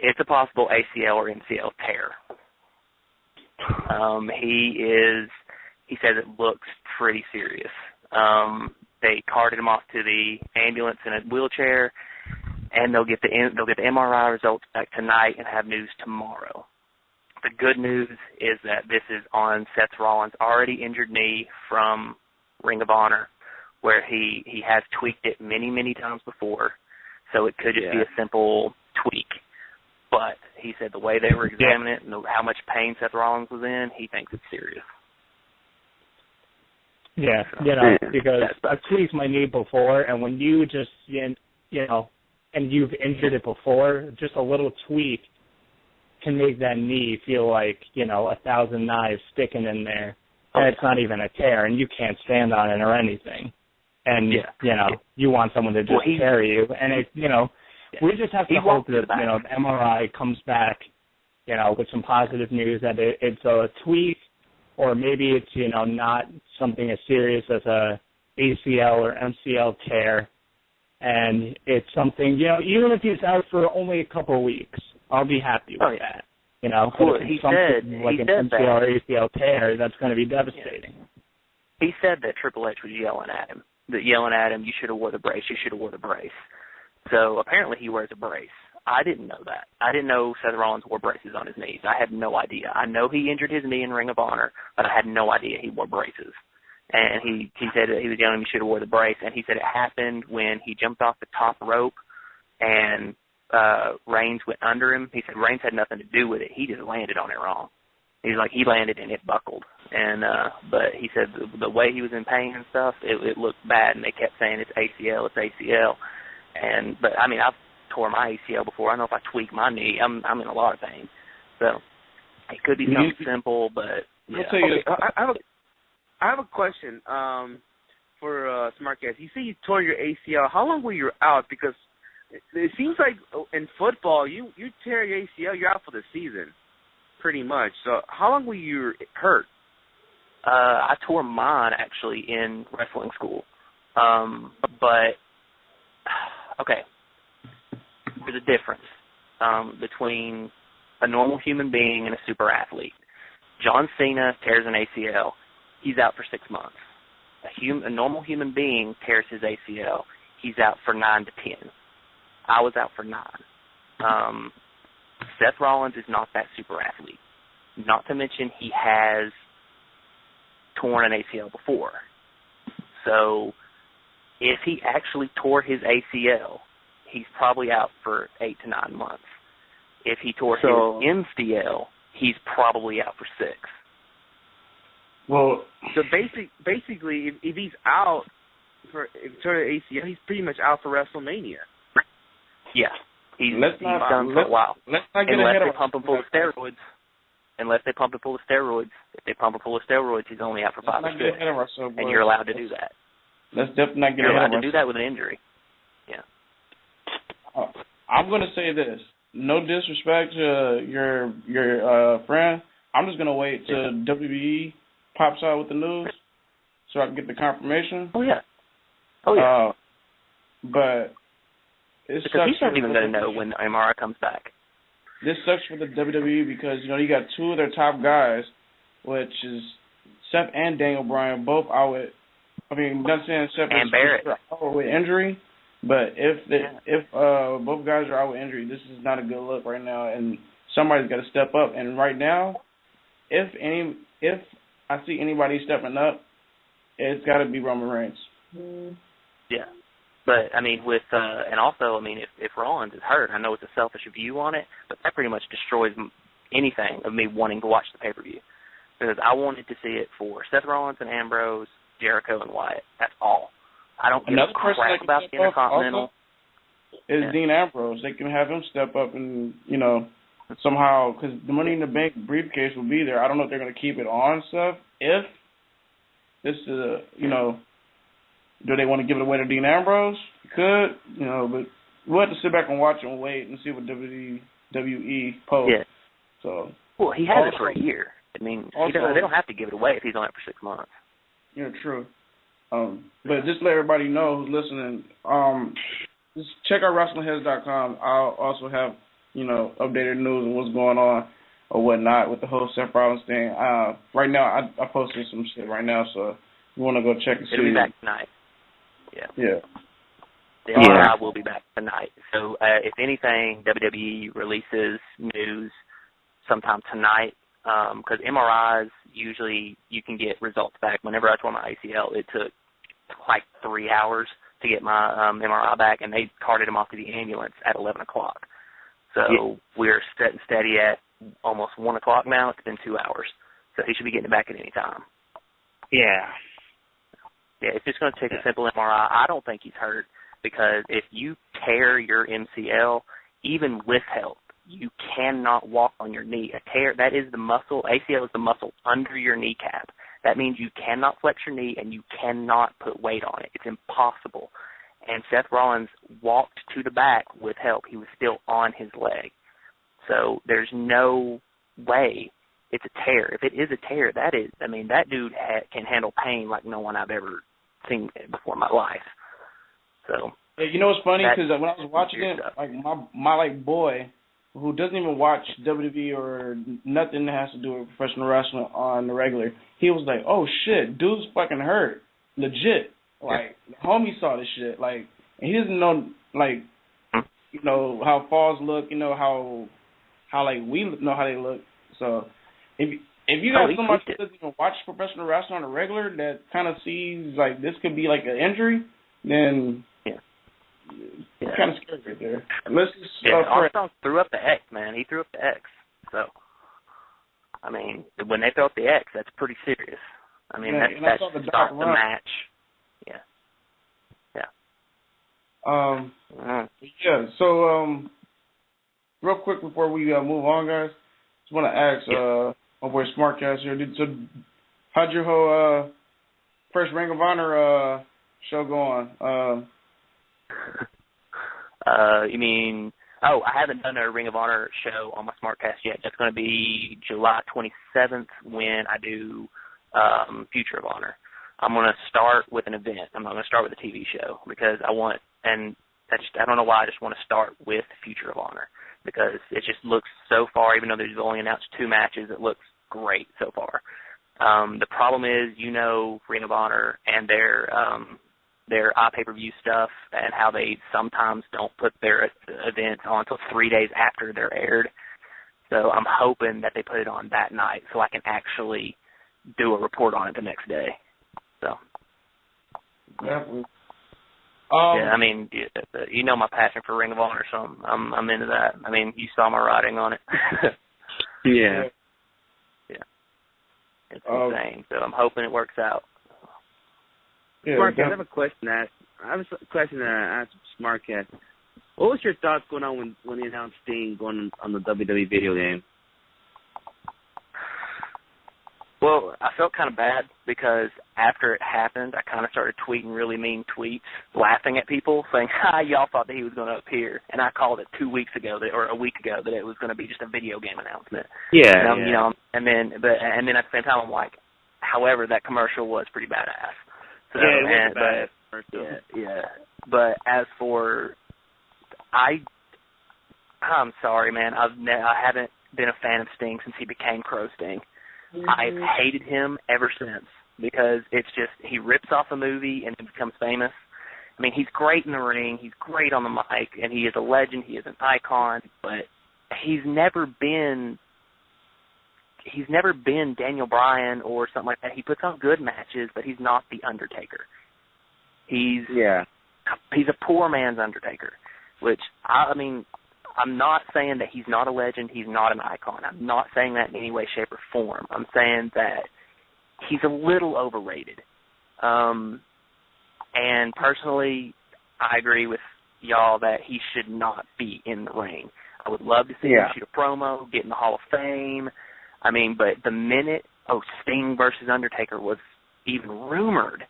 It's a possible ACL or MCL tear. He says it looks pretty serious. They carted him off to the ambulance in a wheelchair, and they'll get the MRI results back tonight and have news tomorrow. The good news is that this is on Seth Rollins' already injured knee from Ring of Honor, where he has tweaked it many, many times before, so it could just be a simple tweak. But he said the way they were examining it and how much pain Seth Rollins was in, he thinks it's serious. Yeah, because I've tweaked my knee before, and when you just, and you've injured it before, just a little tweak can make that knee feel like, 1,000 knives sticking in there. And it's not even a tear, and you can't stand on it or anything. And, you want someone to just carry you. And, we just have to hope that, the MRI comes back, with some positive news that it's a tweak, or maybe it's, not something as serious as a ACL or MCL tear. And it's something, even if he's out for only a couple of weeks, I'll be happy with that. Well, he said an MCL or ACL tear, that's going to be devastating. He said that Triple H was yelling at him, you should have wore the brace, you should have wore the brace. So apparently he wears a brace. I didn't know that. I didn't know Seth Rollins wore braces on his knees. I had no idea. I know he injured his knee in Ring of Honor, but I had no idea he wore braces. And he said that he was yelling, you should have wore the brace, and he said it happened when he jumped off the top rope and Reigns went under him. He said Reigns had nothing to do with it. He just landed on it wrong. He's like, he landed and it buckled. And but he said the way he was in pain and stuff, it looked bad, and they kept saying it's ACL, it's ACL. But I mean, I've tore my ACL before. I know if I tweak my knee, I'm in a lot of pain. So it could be something simple, but yeah. Okay, I have a question for SmartCast. You say you tore your ACL. How long were you out? Because it seems like in football, you tear your ACL, you're out for the season, pretty much. So how long were you hurt? I tore mine, actually, in wrestling school. But, okay, there's a difference between a normal human being and a super athlete. John Cena tears an ACL. He's out for 6 months. A normal human being tears his ACL. He's out for 9 to 10. I was out for 9. Seth Rollins is not that super athlete. Not to mention he has torn an ACL before. So if he actually tore his ACL, he's probably out for 8 to 9 months. If he tore his MCL, he's probably out for 6. Well, so basically, if he's out for ACL, he's pretty much out for WrestleMania. Yeah, he's done for a while. Let's not get unless ahead they of pump him full of steroids. Unless they pump him full of steroids. If they pump him full of steroids, he's only out for 5 or 6. And you're allowed to do that. Let's definitely not get You're ahead allowed of to do that with an injury. Yeah. I'm going to say this. No disrespect to your friend. I'm just going to wait till WWE pops out with the news so I can get the confirmation. Oh, yeah. Oh, yeah. But it because sucks he's not even going to know when the MRI comes back. This sucks for the WWE because, you got 2 of their top guys, which is Seth and Daniel Bryan, both out with, not saying Seth and Barrett out with injury, but if both guys are out with injury, this is not a good look right now, and somebody's got to step up. And right now, if I see anybody stepping up, it's got to be Roman Reigns. Yeah. But, with, and also, if Rollins is hurt, I know it's a selfish view on it, but that pretty much destroys anything of me wanting to watch the pay-per-view. Because I wanted to see it for Seth Rollins and Ambrose, Jericho and Wyatt. That's all. I don't give a crap about the Intercontinental. Is Dean Ambrose. They can have him step up and, somehow, because the Money in the Bank briefcase will be there. I don't know if they're going to keep it on stuff. If this is, do they want to give it away to Dean Ambrose? Could, but we'll have to sit back and watch and wait and see what WWE posts. Yeah. So. Well, he has it for a year. They don't have to give it away if he's on it for 6 months. Yeah, true. But just let everybody know who's listening. Just check out WrestlingHeads.com. I'll also have, updated news on what's going on or whatnot with the whole Seth Rollins thing. Right now, I posted some shit right now, so if you want to go check and see. It'll be back tonight. Yeah. Yeah. The MRI will be back tonight. So, if anything, WWE releases news sometime tonight, because MRIs, usually you can get results back. Whenever I tore my ACL, it took like 3 hours to get my MRI back, and they carted him off to the ambulance at 11 o'clock. So we're set and steady at almost 1 o'clock now. It's been 2 hours. So he should be getting it back at any time. Yeah. Yeah, it's just going to take a simple MRI. I don't think he's hurt because if you tear your MCL, even with help, you cannot walk on your knee. A tear, that is the muscle, ACL is the muscle under your kneecap. That means you cannot flex your knee and you cannot put weight on it. It's impossible. And Seth Rollins walked to the back with help. He was still on his leg. So there's no way it's a tear. If it is a tear, that is, that dude can handle pain like no one I've ever seen before in my life. So. Hey, what's funny? Because when I was watching it, like my boy, who doesn't even watch WWE or nothing that has to do with professional wrestling on the regular, he was like, "Oh shit, dude's fucking hurt, legit." Like the homie saw this shit, like, and he doesn't know, like, how falls look, how like we know how they look. So if you got somebody who doesn't even watch professional wrestling on the regular that kind of sees like this could be like an injury, then it's kind of scary right there. Let's just, Armstrong threw up the X, man. He threw up the X. So, when they throw up the X, that's pretty serious. That stopped the match. Yeah. Yeah. Yeah. So, real quick before we move on, guys, just want to ask my boy Smartcast here. So, how'd your whole first Ring of Honor show go on? You mean? Oh, I haven't done a Ring of Honor show on my Smartcast yet. That's going to be July 27th when I do Future of Honor. I'm going to start with an event. I'm not going to start with a TV show because I don't know why I just want to start with Future of Honor because it just looks so far, even though there's only announced 2 matches, it looks great so far. The problem is, Ring of Honor and their iPay-per-view stuff and how they sometimes don't put their events on until 3 days after they're aired. So I'm hoping that they put it on that night so I can actually do a report on it the next day. So. Definitely. Yeah, I mean, my passion for Ring of Honor, so I'm into that. I mean, you saw my writing on it. Yeah. It's insane. So I'm hoping it works out. Yeah, Smartcast, I have a question that I asked Smartcast. What was your thoughts going on when they announced Sting going on the WWE video game? Well, I felt kind of bad because after it happened, I kind of started tweeting really mean tweets, laughing at people, saying, y'all thought that he was going to appear. And I called it 2 weeks ago, or a week ago, that it was going to be just a video game announcement. Yeah. And then at the same time, I'm like, however, that commercial was pretty badass. So, yeah, it was a badass commercial. Yeah. But as for, I'm sorry, man. I haven't been a fan of Sting since he became Crow Sting. I've hated him ever since because it's just he rips off a movie and then becomes famous. I mean, he's great in the ring, he's great on the mic, and he is a legend, he is an icon, but he's never been Daniel Bryan or something like that. He puts on good matches, but he's not the Undertaker. He's a poor man's Undertaker, which I mean, I'm not saying that he's not a legend, he's not an icon. I'm not saying that in any way, shape, or form. I'm saying that he's a little overrated. And personally, I agree with y'all that he should not be in the ring. I would love to see him shoot a promo, get in the Hall of Fame. I mean, but the minute Sting versus Undertaker was even rumored,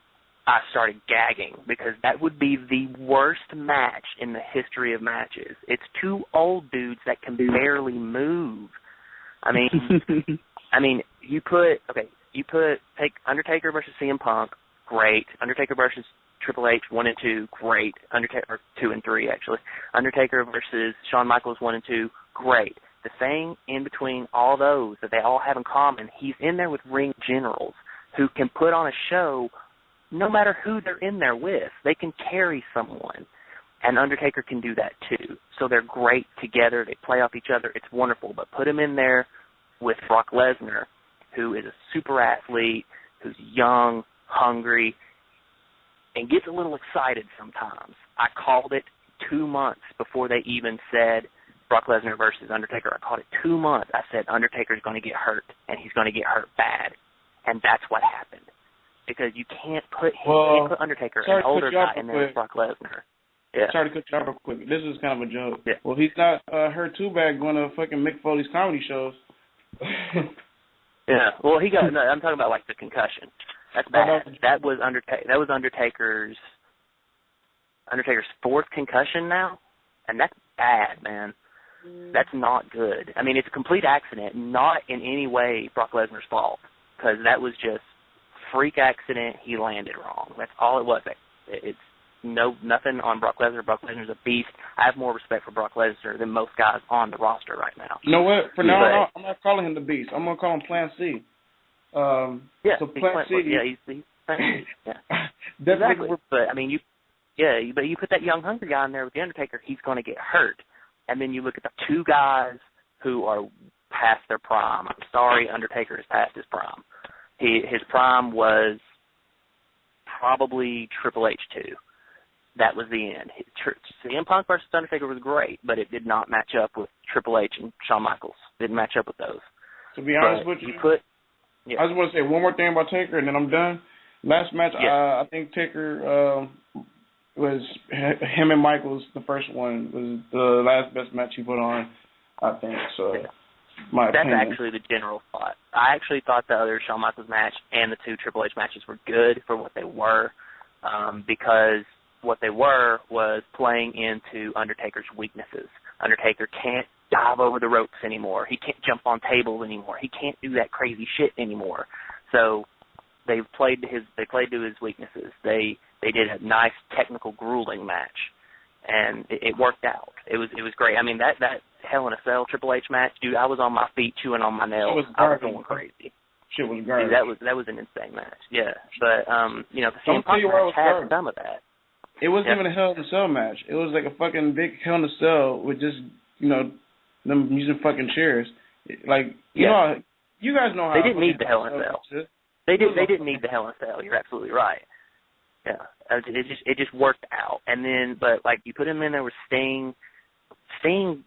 I started gagging because that would be the worst match in the history of matches. It's 2 old dudes that can barely move. I mean, take Undertaker versus CM Punk, great. Undertaker versus Triple H, 1 and 2, great. Undertaker, or 2 and 3 actually. Undertaker versus Shawn Michaels, 1 and 2, great. The thing in between all those that they all have in common, he's in there with ring generals who can put on a show no matter who they're in there with. They can carry someone. And Undertaker can do that too. So they're great together. They play off each other. It's wonderful. But put him in there with Brock Lesnar, who is a super athlete, who's young, hungry, and gets a little excited sometimes. I called it 2 months before they even said Brock Lesnar versus Undertaker. I called it 2 months. I said Undertaker's going to get hurt, and he's going to get hurt bad. And that's what happened. Because you can't put Undertaker, an older guy, in there with Brock Lesnar. Yeah. Sorry to cut you off real quick. This is kind of a joke. Yeah. Well, he's not hurt too bad going to fucking Mick Foley's comedy shows. Yeah. Well, I'm talking about like the concussion. That's bad. That was Undertaker's 4th concussion now, and that's bad, man. That's not good. I mean, it's a complete accident, not in any way Brock Lesnar's fault, because that was just freak accident. He landed wrong. That's all it was. It's nothing on Brock Lesnar. Brock Lesnar's a beast. I have more respect for Brock Lesnar than most guys on the roster right now. You know what? For now on, I'm not calling him the beast. I'm gonna call him Plan C. So Plan C. Yeah, he's Plan C. Yeah. Definitely. Exactly. But I mean, you put that young hungry guy in there with the Undertaker, he's going to get hurt. And then you look at the 2 guys who are past their prime. I'm sorry, Undertaker is past his prime. His prime was probably Triple H too. That was the end. CM Punk versus Undertaker was great, but it did not match up with Triple H and Shawn Michaels. It didn't match up with those. To be honest with you, I just want to say one more thing about Taker, and then I'm done. Last match, I think Taker was him and Michaels. The first one was the last best match he put on, I think. So. Yeah. That's actually the general thought. I actually thought the other Shawn Michaels match and the 2 Triple H matches were good for what they were, because what they were was playing into Undertaker's weaknesses. Undertaker can't dive over the ropes anymore. He can't jump on tables anymore. He can't do that crazy shit anymore. So They played to his weaknesses. They did a nice technical grueling match, and it worked out. It was great. I mean, that Hell in a Cell Triple H match, dude, I was on my feet chewing on my nails. I was going crazy. Shit was garbage. Dude, that was an insane match. Yeah, but the CM Punk match had some of that. It wasn't even a Hell in a Cell match. It was like a fucking big Hell in a Cell with just them using fucking chairs. Like you know, you guys know how they didn't need the Hell in a Cell. They didn't need the Hell in a Cell. You're absolutely right. Yeah, it just worked out. And then, but like you put him in there with Sting. I mean,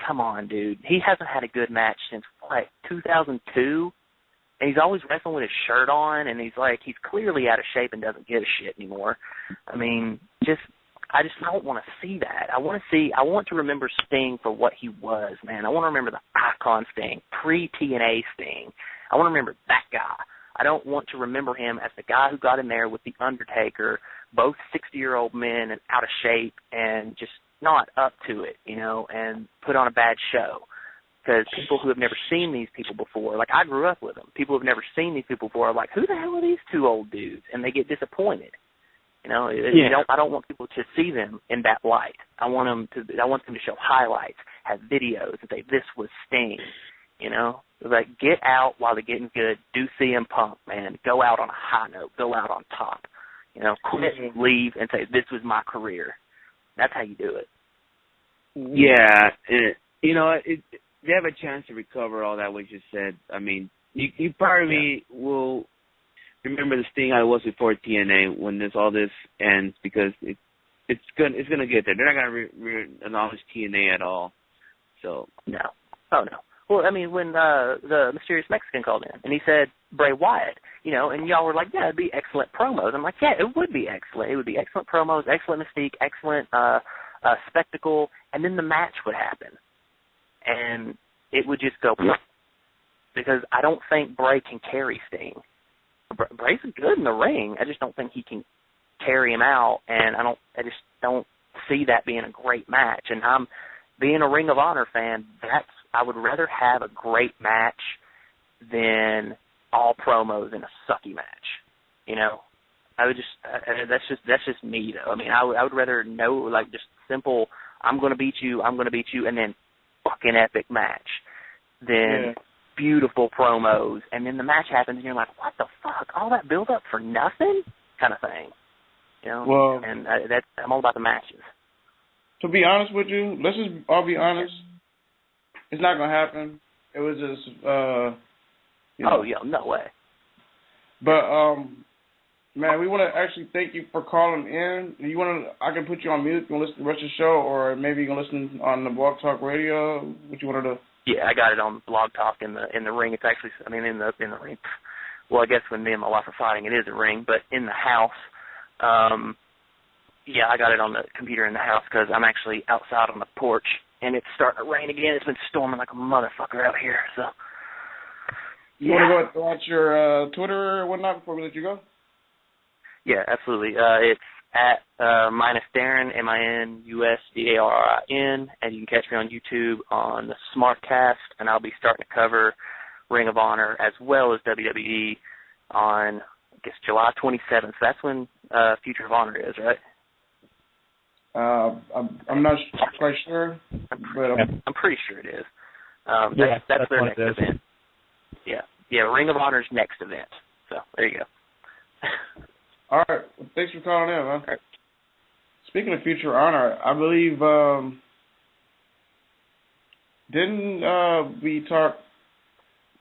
come on, dude. He hasn't had a good match since 2002, and he's always wrestling with his shirt on, and he's clearly out of shape and doesn't give a shit anymore. I mean, I just don't want to see that. I want to remember Sting for what he was, man. I want to remember the icon Sting, pre-TNA Sting. I want to remember that guy. I don't want to remember him as the guy who got in there with The Undertaker, both 60-year-old men and out of shape and just not up to it, and put on a bad show. Because people who have never seen these people before, like I grew up with them, people who have never seen these people before are like, who the hell are these two old dudes? And they get disappointed. I don't want people to see them in that light. I want them to show highlights, have videos, and say, this was Sting, Like, get out while they're getting good. Do CM Punk, man. Go out on a high note. Go out on top. Quit, leave, and say, this was my career. That's how you do it. Yeah. They have a chance to recover all that what you said. I mean, you probably will remember the Sting I was before TNA when all this ends, because it's gonna get there. They're not gonna acknowledge TNA at all. So no. Oh no. Well, I mean, when the mysterious Mexican called in and he said Bray Wyatt, and y'all were like, yeah, it'd be excellent promos. I'm like, yeah, it would be excellent. It would be excellent promos, excellent mystique, excellent spectacle, and then the match would happen, and it would just go because I don't think Bray can carry Sting. Bray's good in the ring. I just don't think he can carry him out, and I just don't see that being a great match. And I'm being a Ring of Honor fan. I would rather have a great match than all promos in a sucky match. I would that's just me though. I mean, I would rather know just simple. I'm going to beat you, and then fucking epic match than beautiful promos, and then the match happens, and you're like, what the fuck? All that build up for nothing, kind of thing. Well, and I'm all about the matches. To be honest with you, let's just all be honest. It's not gonna happen. It was just, Oh yeah, no way. But man, we want to actually thank you for calling in. I can put you on mute. You want to listen to the rest of the show, or maybe you can listen on the Blog Talk Radio. What you want to do? Yeah, I got it on Blog Talk in the ring. It's actually, in the ring. Well, I guess when me and my wife are fighting, it is a ring. But in the house, I got it on the computer in the house because I'm actually outside on the porch, and it's starting to rain again. It's been storming like a motherfucker out here. So, you want to go watch your Twitter or whatnot before we let you go? Yeah, absolutely. It's at minus Darren, MINUSDARIN, and you can catch me on YouTube on the Smartcast, and I'll be starting to cover Ring of Honor as well as WWE on, I guess, July 27th. That's when Future of Honor is, right? I'm not quite sure, but I'm pretty sure it is. That's their next event. Yeah, Ring of Honor's next event. So there you go. All right. Well, thanks for calling in, man. All right. Speaking of Future Honor, I believe didn't we talk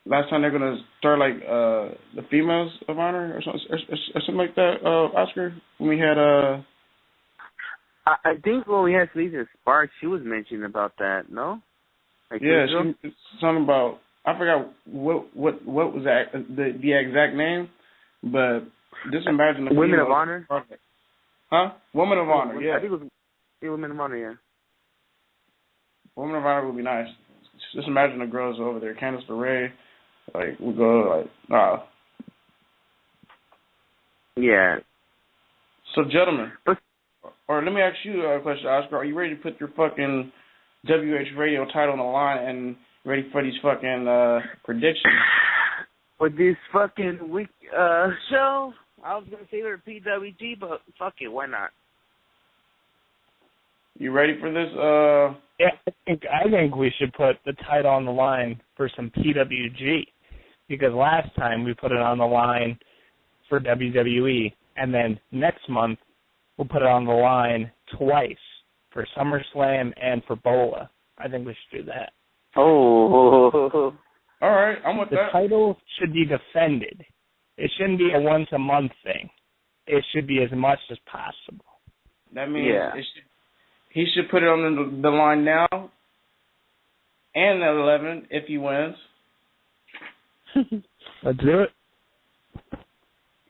last time they're gonna start the females of honor or something like that, Oscar? When we had I think when we had Lisa Sparks, she was mentioning about that. No? Something about, I forgot what was the exact name, but just imagine the Women of Honor. Huh? Women of Honor. Yeah. I think it was Women of Honor. Yeah. Women of Honor would be nice. Just imagine the girls over there. Candice LeRae, we go Yeah. So, gentlemen, or let me ask you a question, Oscar. Are you ready to put your fucking WH Radio title on the line and ready for these fucking predictions? with this fucking week show. I was gonna say it for PWG, but fuck it, why not? You ready for this? Yeah, I think we should put the title on the line for some PWG, because last time we put it on the line for WWE, and then next month we'll put it on the line twice for SummerSlam and for Bola. I think we should do that. Oh. All right, I'm with that. The title should be defended. It shouldn't be a once-a-month thing. It should be as much as possible. That means he should put it on the line now and at 11 if he wins. Let's do it.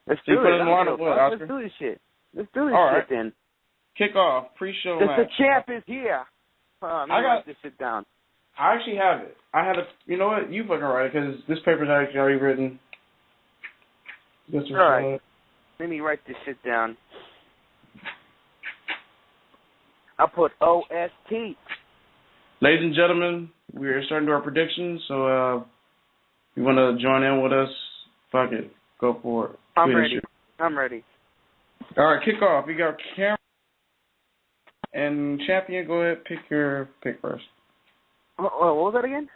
Let's do it. Let's do this shit. Let's do this shit then. Kick off, pre-show match. The champ is here. Let me write this shit down. I actually have it. You know what? You fucking write it, because this paper's actually already written. All right. Let me write this shit down. I'll put OST. Ladies and gentlemen, we are starting to do our predictions, so if you want to join in with us, fuck it. Go for it. I'm ready. All right, kick off. We got Cameron and Champion. Go ahead, pick your pick first. What was that again?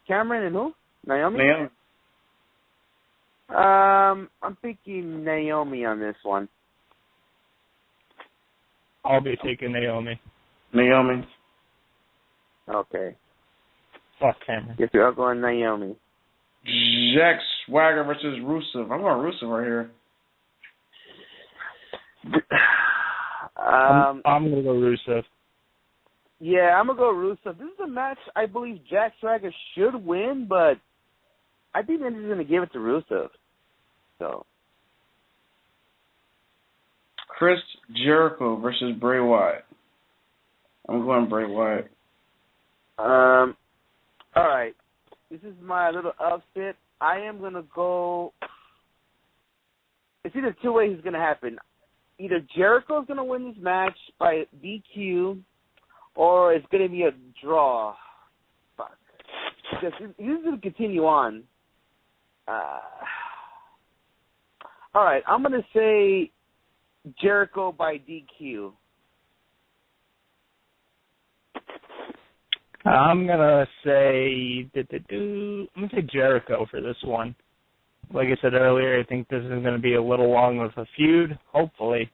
Cameron and who? Naomi? I'm thinking Naomi on this one. I'll be taking Naomi. Okay. Fuck Cameron. Guess you're going Naomi. Jack Swagger versus Rusev. I'm going Rusev right here. I'm going to go Rusev. Yeah, I'm going to go Rusev. This is a match I believe Jack Swagger should win, but I think they're just going to give it to Rusev. So. Chris Jericho versus Bray Wyatt. I'm going Bray Wyatt. All right. This is my little upset. I am going to go. It's either two ways it's going to happen. Either Jericho's going to win this match by DQ, or it's going to be a draw. Fuck. Because this is going to continue on. All right. I'm going to say Jericho by DQ. I'm gonna say Jericho for this one. Like I said earlier, I think this is going to be a little long of a feud, hopefully,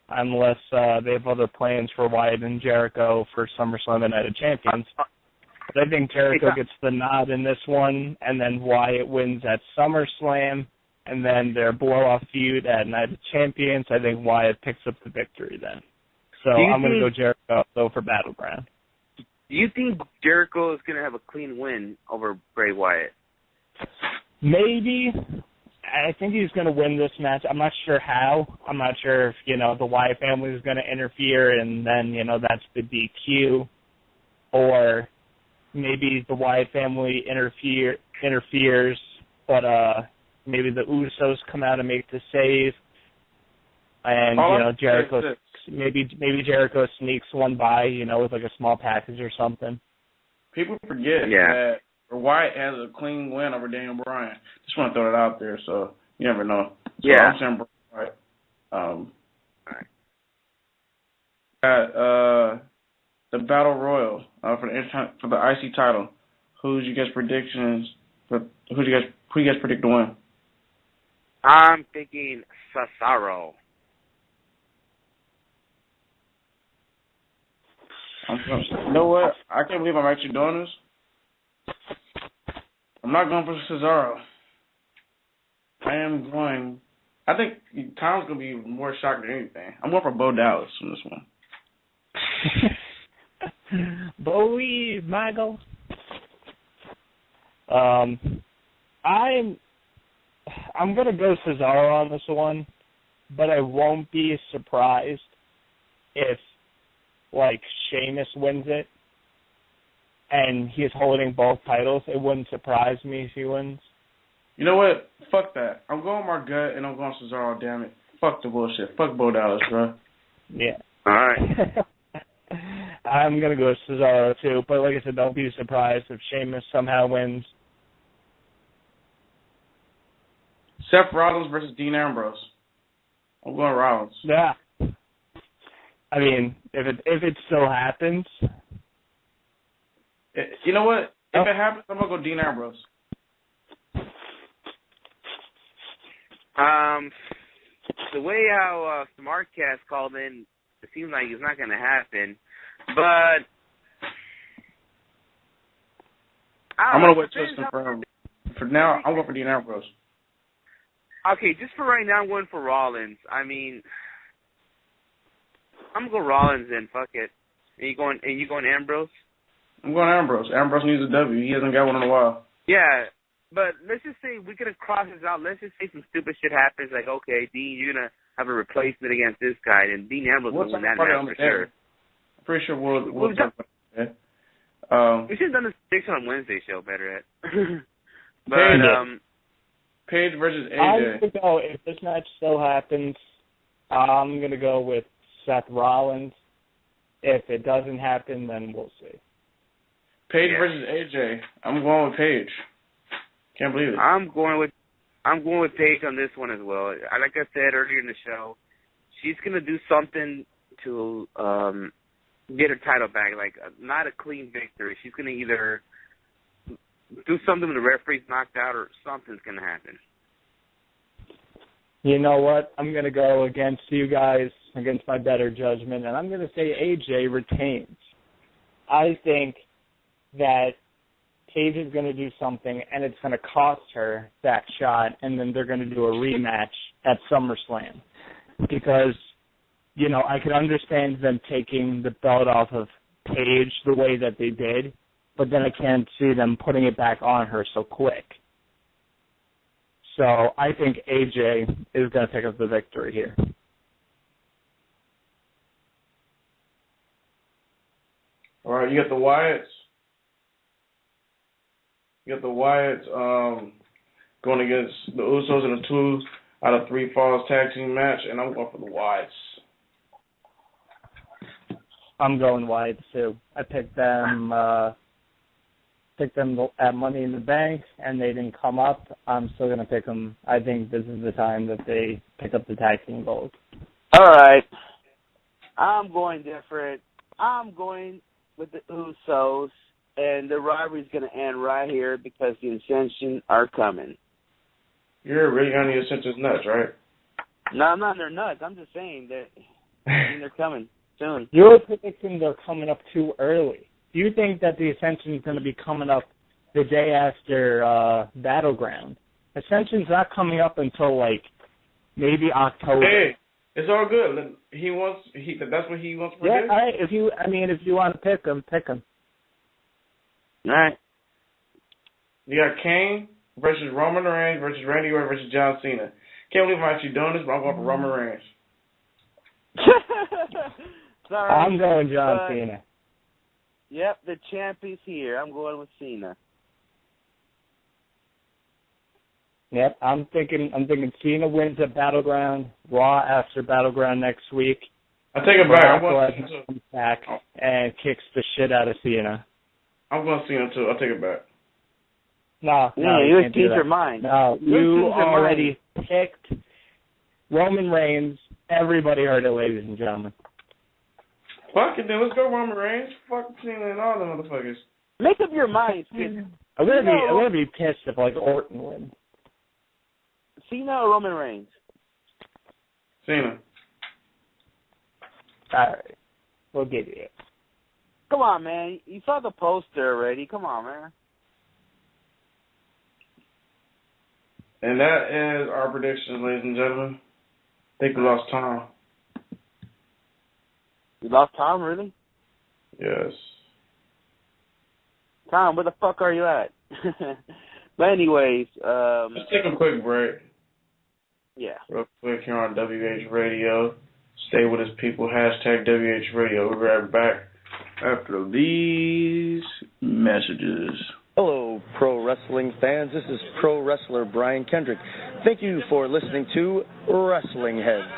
unless they have other plans for Wyatt and Jericho for SummerSlam and Night of Champions. But I think Jericho gets the nod in this one, and then Wyatt wins at SummerSlam, and then their blow-off feud at Night of Champions. I think Wyatt picks up the victory then. So I'm going to go Jericho, though, for Battleground. Do you think Jericho is going to have a clean win over Bray Wyatt? Maybe. I think he's going to win this match. I'm not sure how. I'm not sure if, the Wyatt family is going to interfere and then, that's the DQ. Or maybe the Wyatt family interferes, but maybe the Usos come out and make the save. And, Jericho, maybe Jericho sneaks one by, with like a small package or something. People forget that Wyatt has a clean win over Daniel Bryan. Just want to throw it out there, so you never know. So I'm saying Wyatt. The Battle Royal for the IC title. Who's you guys predictions? Who you guys predict to win? I'm thinking Cesaro. You know what? I can't believe I'm actually doing this. I'm not going for Cesaro. I think Tom's going to be more shocked than anything. I'm going for Bo Dallas on this one. Bowie, Michael. I'm going to go Cesaro on this one, but I won't be surprised if Sheamus wins it, and he's holding both titles. It wouldn't surprise me if he wins. You know what? Fuck that. I'm going my gut, and I'm going Cesaro, damn it. Fuck the bullshit. Fuck Bo Dallas, bro. Yeah. All right. I'm going to go Cesaro, too, but like I said, don't be surprised if Sheamus somehow wins. Seth Rollins versus Dean Ambrose. I'm going Rollins. Yeah. I mean, if it still happens. You know what? If it happens, I'm going to go Dean Ambrose. The way how Smartcast called in, it seems like it's not going to happen. But I'm going to wait till it's confirmed. For now, I'm going for Dean Ambrose. Okay, just for right now, I'm going for Rollins. I mean, I'm going to go Rollins then. Fuck it. And you going Ambrose? I'm going Ambrose. Ambrose needs a W. He hasn't got one in a while. Yeah, but let's just say we're going to cross this out. Let's just say some stupid shit happens. Like, okay, Dean, you're going to have a replacement against this guy, and Dean Ambrose will win that match for sure. I'm pretty sure we'll talk about that. We should have done this prediction on Wednesday show better at. Paige versus AJ. I'm going to go, if this match still happens, I'm going to go with Seth Rollins. If it doesn't happen, then we'll see. Paige versus AJ. I'm going with Paige. Can't believe it. I'm going with Paige on this one as well. Like I said earlier in the show, she's going to do something to get her title back. Like, not a clean victory. She's going to either do something when the referee's knocked out or something's going to happen. You know what? I'm going to go against you guys, against my better judgment, and I'm going to say AJ retains. I think that Paige is going to do something, and it's going to cost her that shot, and then they're going to do a rematch at SummerSlam. Because, you know, I can understand them taking the belt off of Paige the way that they did, but then I can't see them putting it back on her so quick. So I think AJ is going to pick up the victory here. All right, you got the Wyatts. Going against the Usos in a 2 out of 3 falls tag team match, and I'm going for the Wyatts. I'm going Wyatts too. I picked them at Money in the Bank, and they didn't come up. I'm still going to pick them. I think this is the time that they pick up the tag team gold. All right. I'm going different. I'm going with the Usos, and the rivalry's going to end right here because the Ascension are coming. You're really on the Ascension's nuts, right? No, I'm not on their nuts. I'm just saying that they're coming soon. You're predicting they're coming up too early. Do you think that the Ascension is going to be coming up the day after Battleground? Ascension's not coming up until, like, maybe October. Hey, it's all good. That's what he wants to predict? Yeah, all right. If you want to pick him, pick him. All right. You got Kane versus Roman Reigns versus Randy Orton versus John Cena. Can't believe I'm actually doing this, but I'm going for Roman Reigns. Sorry, I'm going John Cena. Yep, the champ is here. I'm going with Cena. Yep, I'm thinking Cena wins at Battleground, Raw after Battleground next week. I take it back. Comes back and kicks the shit out of Cena. I'm going Cena too. I'll take it back. No, you just changed your mind. No, you already picked Roman Reigns. Everybody heard it, ladies and gentlemen. Fuck it, then let's go Roman Reigns. Fuck Cena and all the motherfuckers. Make up your mind, kid. I'm gonna be pissed if like Orton wins. Cena or Roman Reigns? Cena. All right, we'll give you it. Come on, man. You saw the poster already. Come on, man. And that is our predictions, ladies and gentlemen. I think we lost Tom. You lost Tom, really? Yes. Tom, where the fuck are you at? But anyways, let's take a quick break. Yeah. Real quick here on WH Radio. Stay with us, people. Hashtag WH Radio. We'll be right back after these messages. Hello, pro wrestling fans. This is pro wrestler Brian Kendrick. Thank you for listening to WrestlingHeads.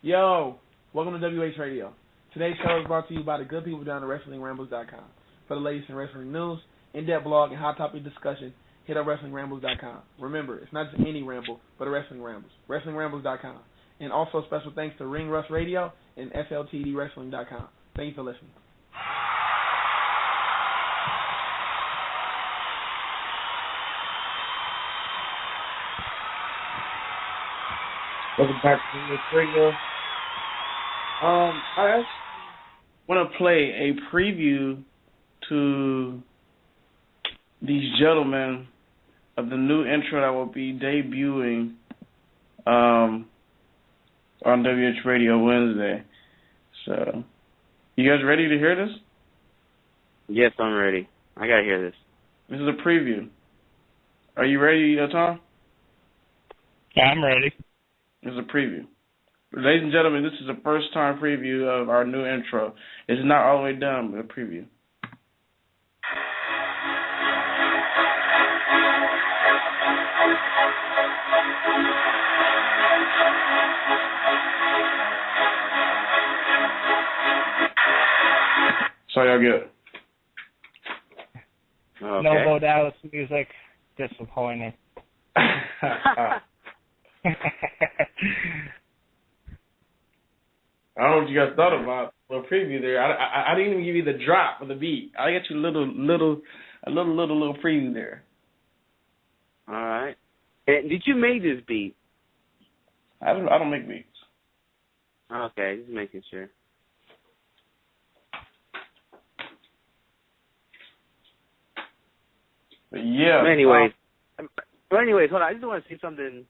Yo, welcome to WH Radio. Today's show is brought to you by the good people down at WrestlingRambles.com. For the latest in wrestling news, in-depth blog, and hot topic discussion, hit up WrestlingRambles.com. Remember, it's not just any ramble, but a Wrestling Rambles. WrestlingRambles.com. And also special thanks to Ring Rust Radio and SLTDWrestling.com. Thank you for listening. Welcome back to the radio. I want to play a preview to these gentlemen of the new intro that will be debuting on WH Radio Wednesday. So, you guys ready to hear this? Yes, I'm ready. I gotta hear this. This is a preview. Are you ready, Tom? Yeah, I'm ready. This is a preview. Ladies and gentlemen, this is a first-time preview of our new intro. It's not all the way done, but a preview. So y'all get. Okay. No Bo Dallas music. Disappointing. I don't know what you guys thought about the preview there. I didn't even give you the drop of the beat. I got you a little preview there. All right. And did you make this beat? I don't make beats. Okay, just making sure. But yeah. But anyways, hold on. I just want to say something.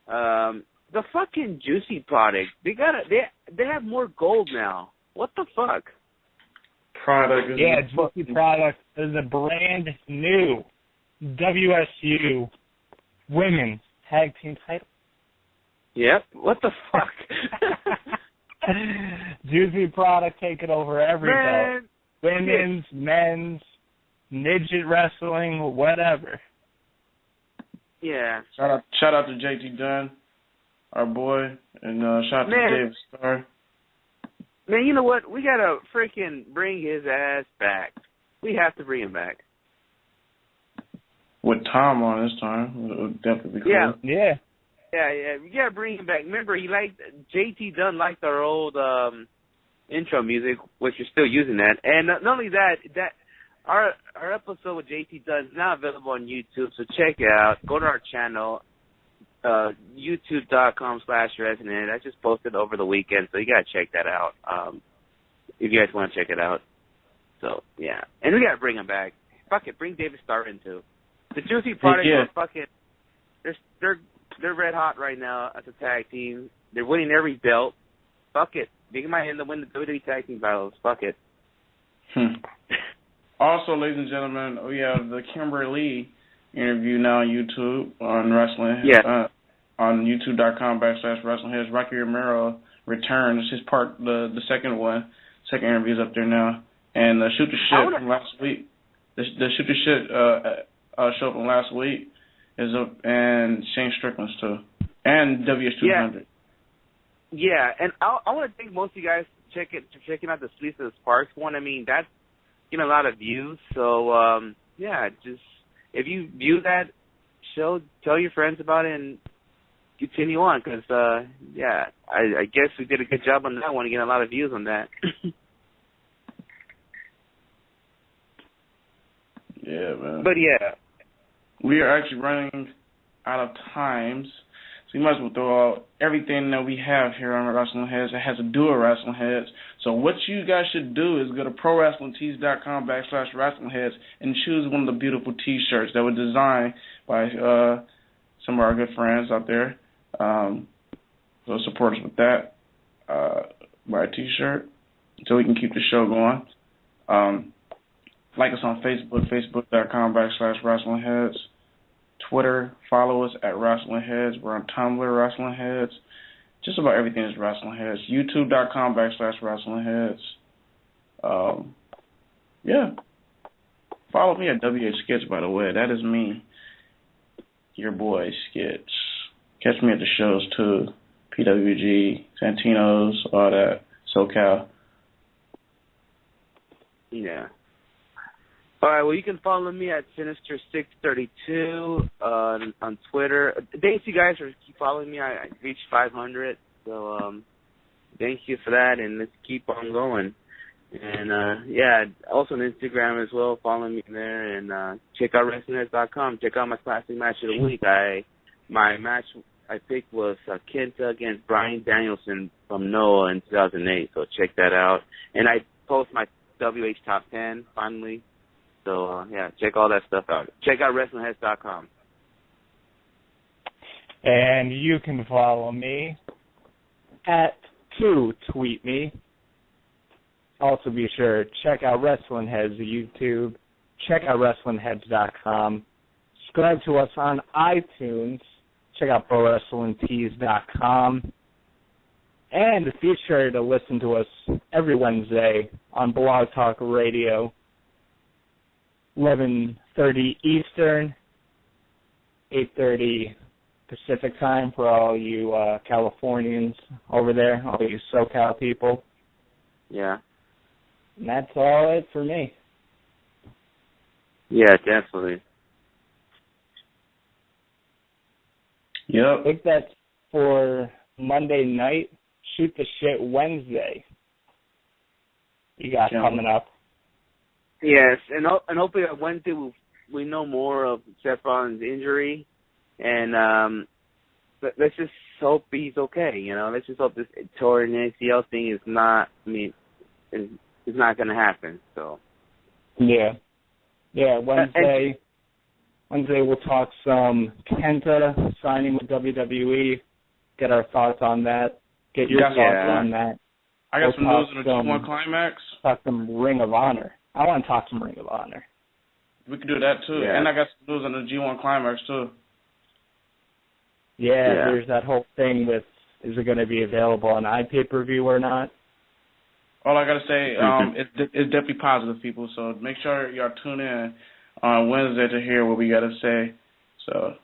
The fucking Juicy product, they have more gold now. What the fuck? Product. Yeah, Juicy product is a brand new WSU Women's Tag Team title. Yep. What the fuck? Juicy product taking over every belt. Women's, men's, midget wrestling, whatever. Yeah. Shout out to JT Dunn, our boy, and shout out to David Starr. Man, you know what? We gotta freaking bring his ass back. We have to bring him back. With Tom on this time, it would definitely be cool. Yeah. We gotta bring him back. Remember, JT Dunn liked our old intro music, which you're still using that. And not only that our episode with JT Dunn is now available on YouTube, so check it out. Go to our channel, youtube.com/WrestlingHeads. I just posted over the weekend, so you gotta check that out if you guys want to check it out. So yeah, and we gotta bring him back. Fuck it, bring David Starr in too. The Juicy Product are fucking. They're red hot right now as a tag team. They're winning every belt. Fuck it, they might end up winning the WWE tag team battles. Fuck it. Also, ladies and gentlemen, we have the Kimberly interview now on YouTube on Wrestling. Yeah. On youtube.com/WrestlingHeads. Rocky Romero returns. His part, the second interview is up there now. And the Shoot the Shit from last week. The Shoot the Shit show from last week is up, and Shane Strickland's too, and WS200. Yeah, and I want to thank most of you guys for checking out the Lisa Sparks one. I mean, that's getting a lot of views. So just if you view that show, tell your friends about it and continue on, because I guess we did a good job on that one, getting a lot of views on that. Yeah, man. But yeah, we are actually running out of times, so we might as well throw out everything that we have here on Wrestling Heads that has to do with Wrestling Heads. So what you guys should do is go to ProWrestlingTees.com/WrestlingHeads and choose one of the beautiful T-shirts that were designed by some of our good friends out there. So support us with that. Buy a T-shirt so we can keep the show going. Like us on Facebook, Facebook.com/WrestlingHeads. Twitter, follow us at WrestlingHeads. We're on Tumblr, WrestlingHeads. Just about everything is WrestlingHeads. YouTube.com/WrestlingHeads. Follow me at WH Skits, by the way. That is me. Your boy, Skits. Catch me at the shows, too. PWG, Santino's, all that. SoCal. Yeah. All right, well, you can follow me at Sinister632 on Twitter. Thanks, you guys, for keep following me. I reached 500, so thank you for that, and let's keep on going. And, also on Instagram as well. Follow me there, and check out WrestlingHeads.com. Check out my classic match of the week. My match I picked was Kenta against Bryan Danielson from Noah in 2008, so check that out. And I post my WH Top 10, finally. So, check all that stuff out. Check out WrestlingHeads.com. And you can follow me at tweet me. Also be sure to check out Wrestling Heads YouTube. Check out WrestlingHeads.com. Subscribe to us on iTunes. Check out ProWrestlingTees.com. And be sure to listen to us every Wednesday on Blog Talk Radio, 11:30 Eastern, 8:30 Pacific time for all you Californians over there, all you SoCal people. Yeah. And that's all it for me. Yeah, definitely. Yep. I think that's for Monday night. Shoot the Shit Wednesday. You got coming up. Yes, and hopefully on Wednesday we know more of Seth Rollins' injury, and let's just hope he's okay. Let's just hope this torn ACL thing is not. It's not going to happen. So. Yeah. Wednesday we'll talk some Kenta signing with WWE. Get our thoughts on that. Get your thoughts on that. I got some news in the G1 Climax. Talk some Ring of Honor. I want to talk some Ring of Honor. We can do that too. Yeah. And I got some news on the G1 Climax too. Yeah, there's that whole thing with, is it going to be available on iPay-per-view or not? All I got to say, it's definitely positive, people. So make sure y'all tune in on Wednesday to hear what we got to say. So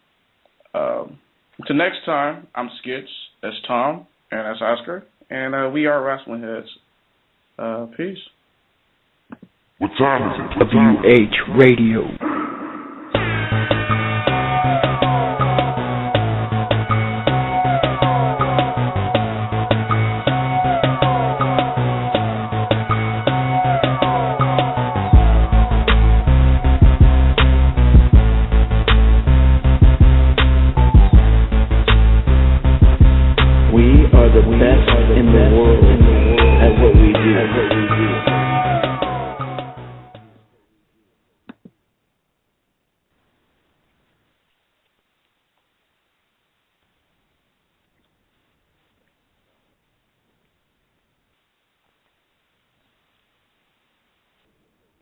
until next time, I'm Skitch, that's Tom, and that's Oscar, and we are Wrestling Heads. Peace. What time is it? WH Radio.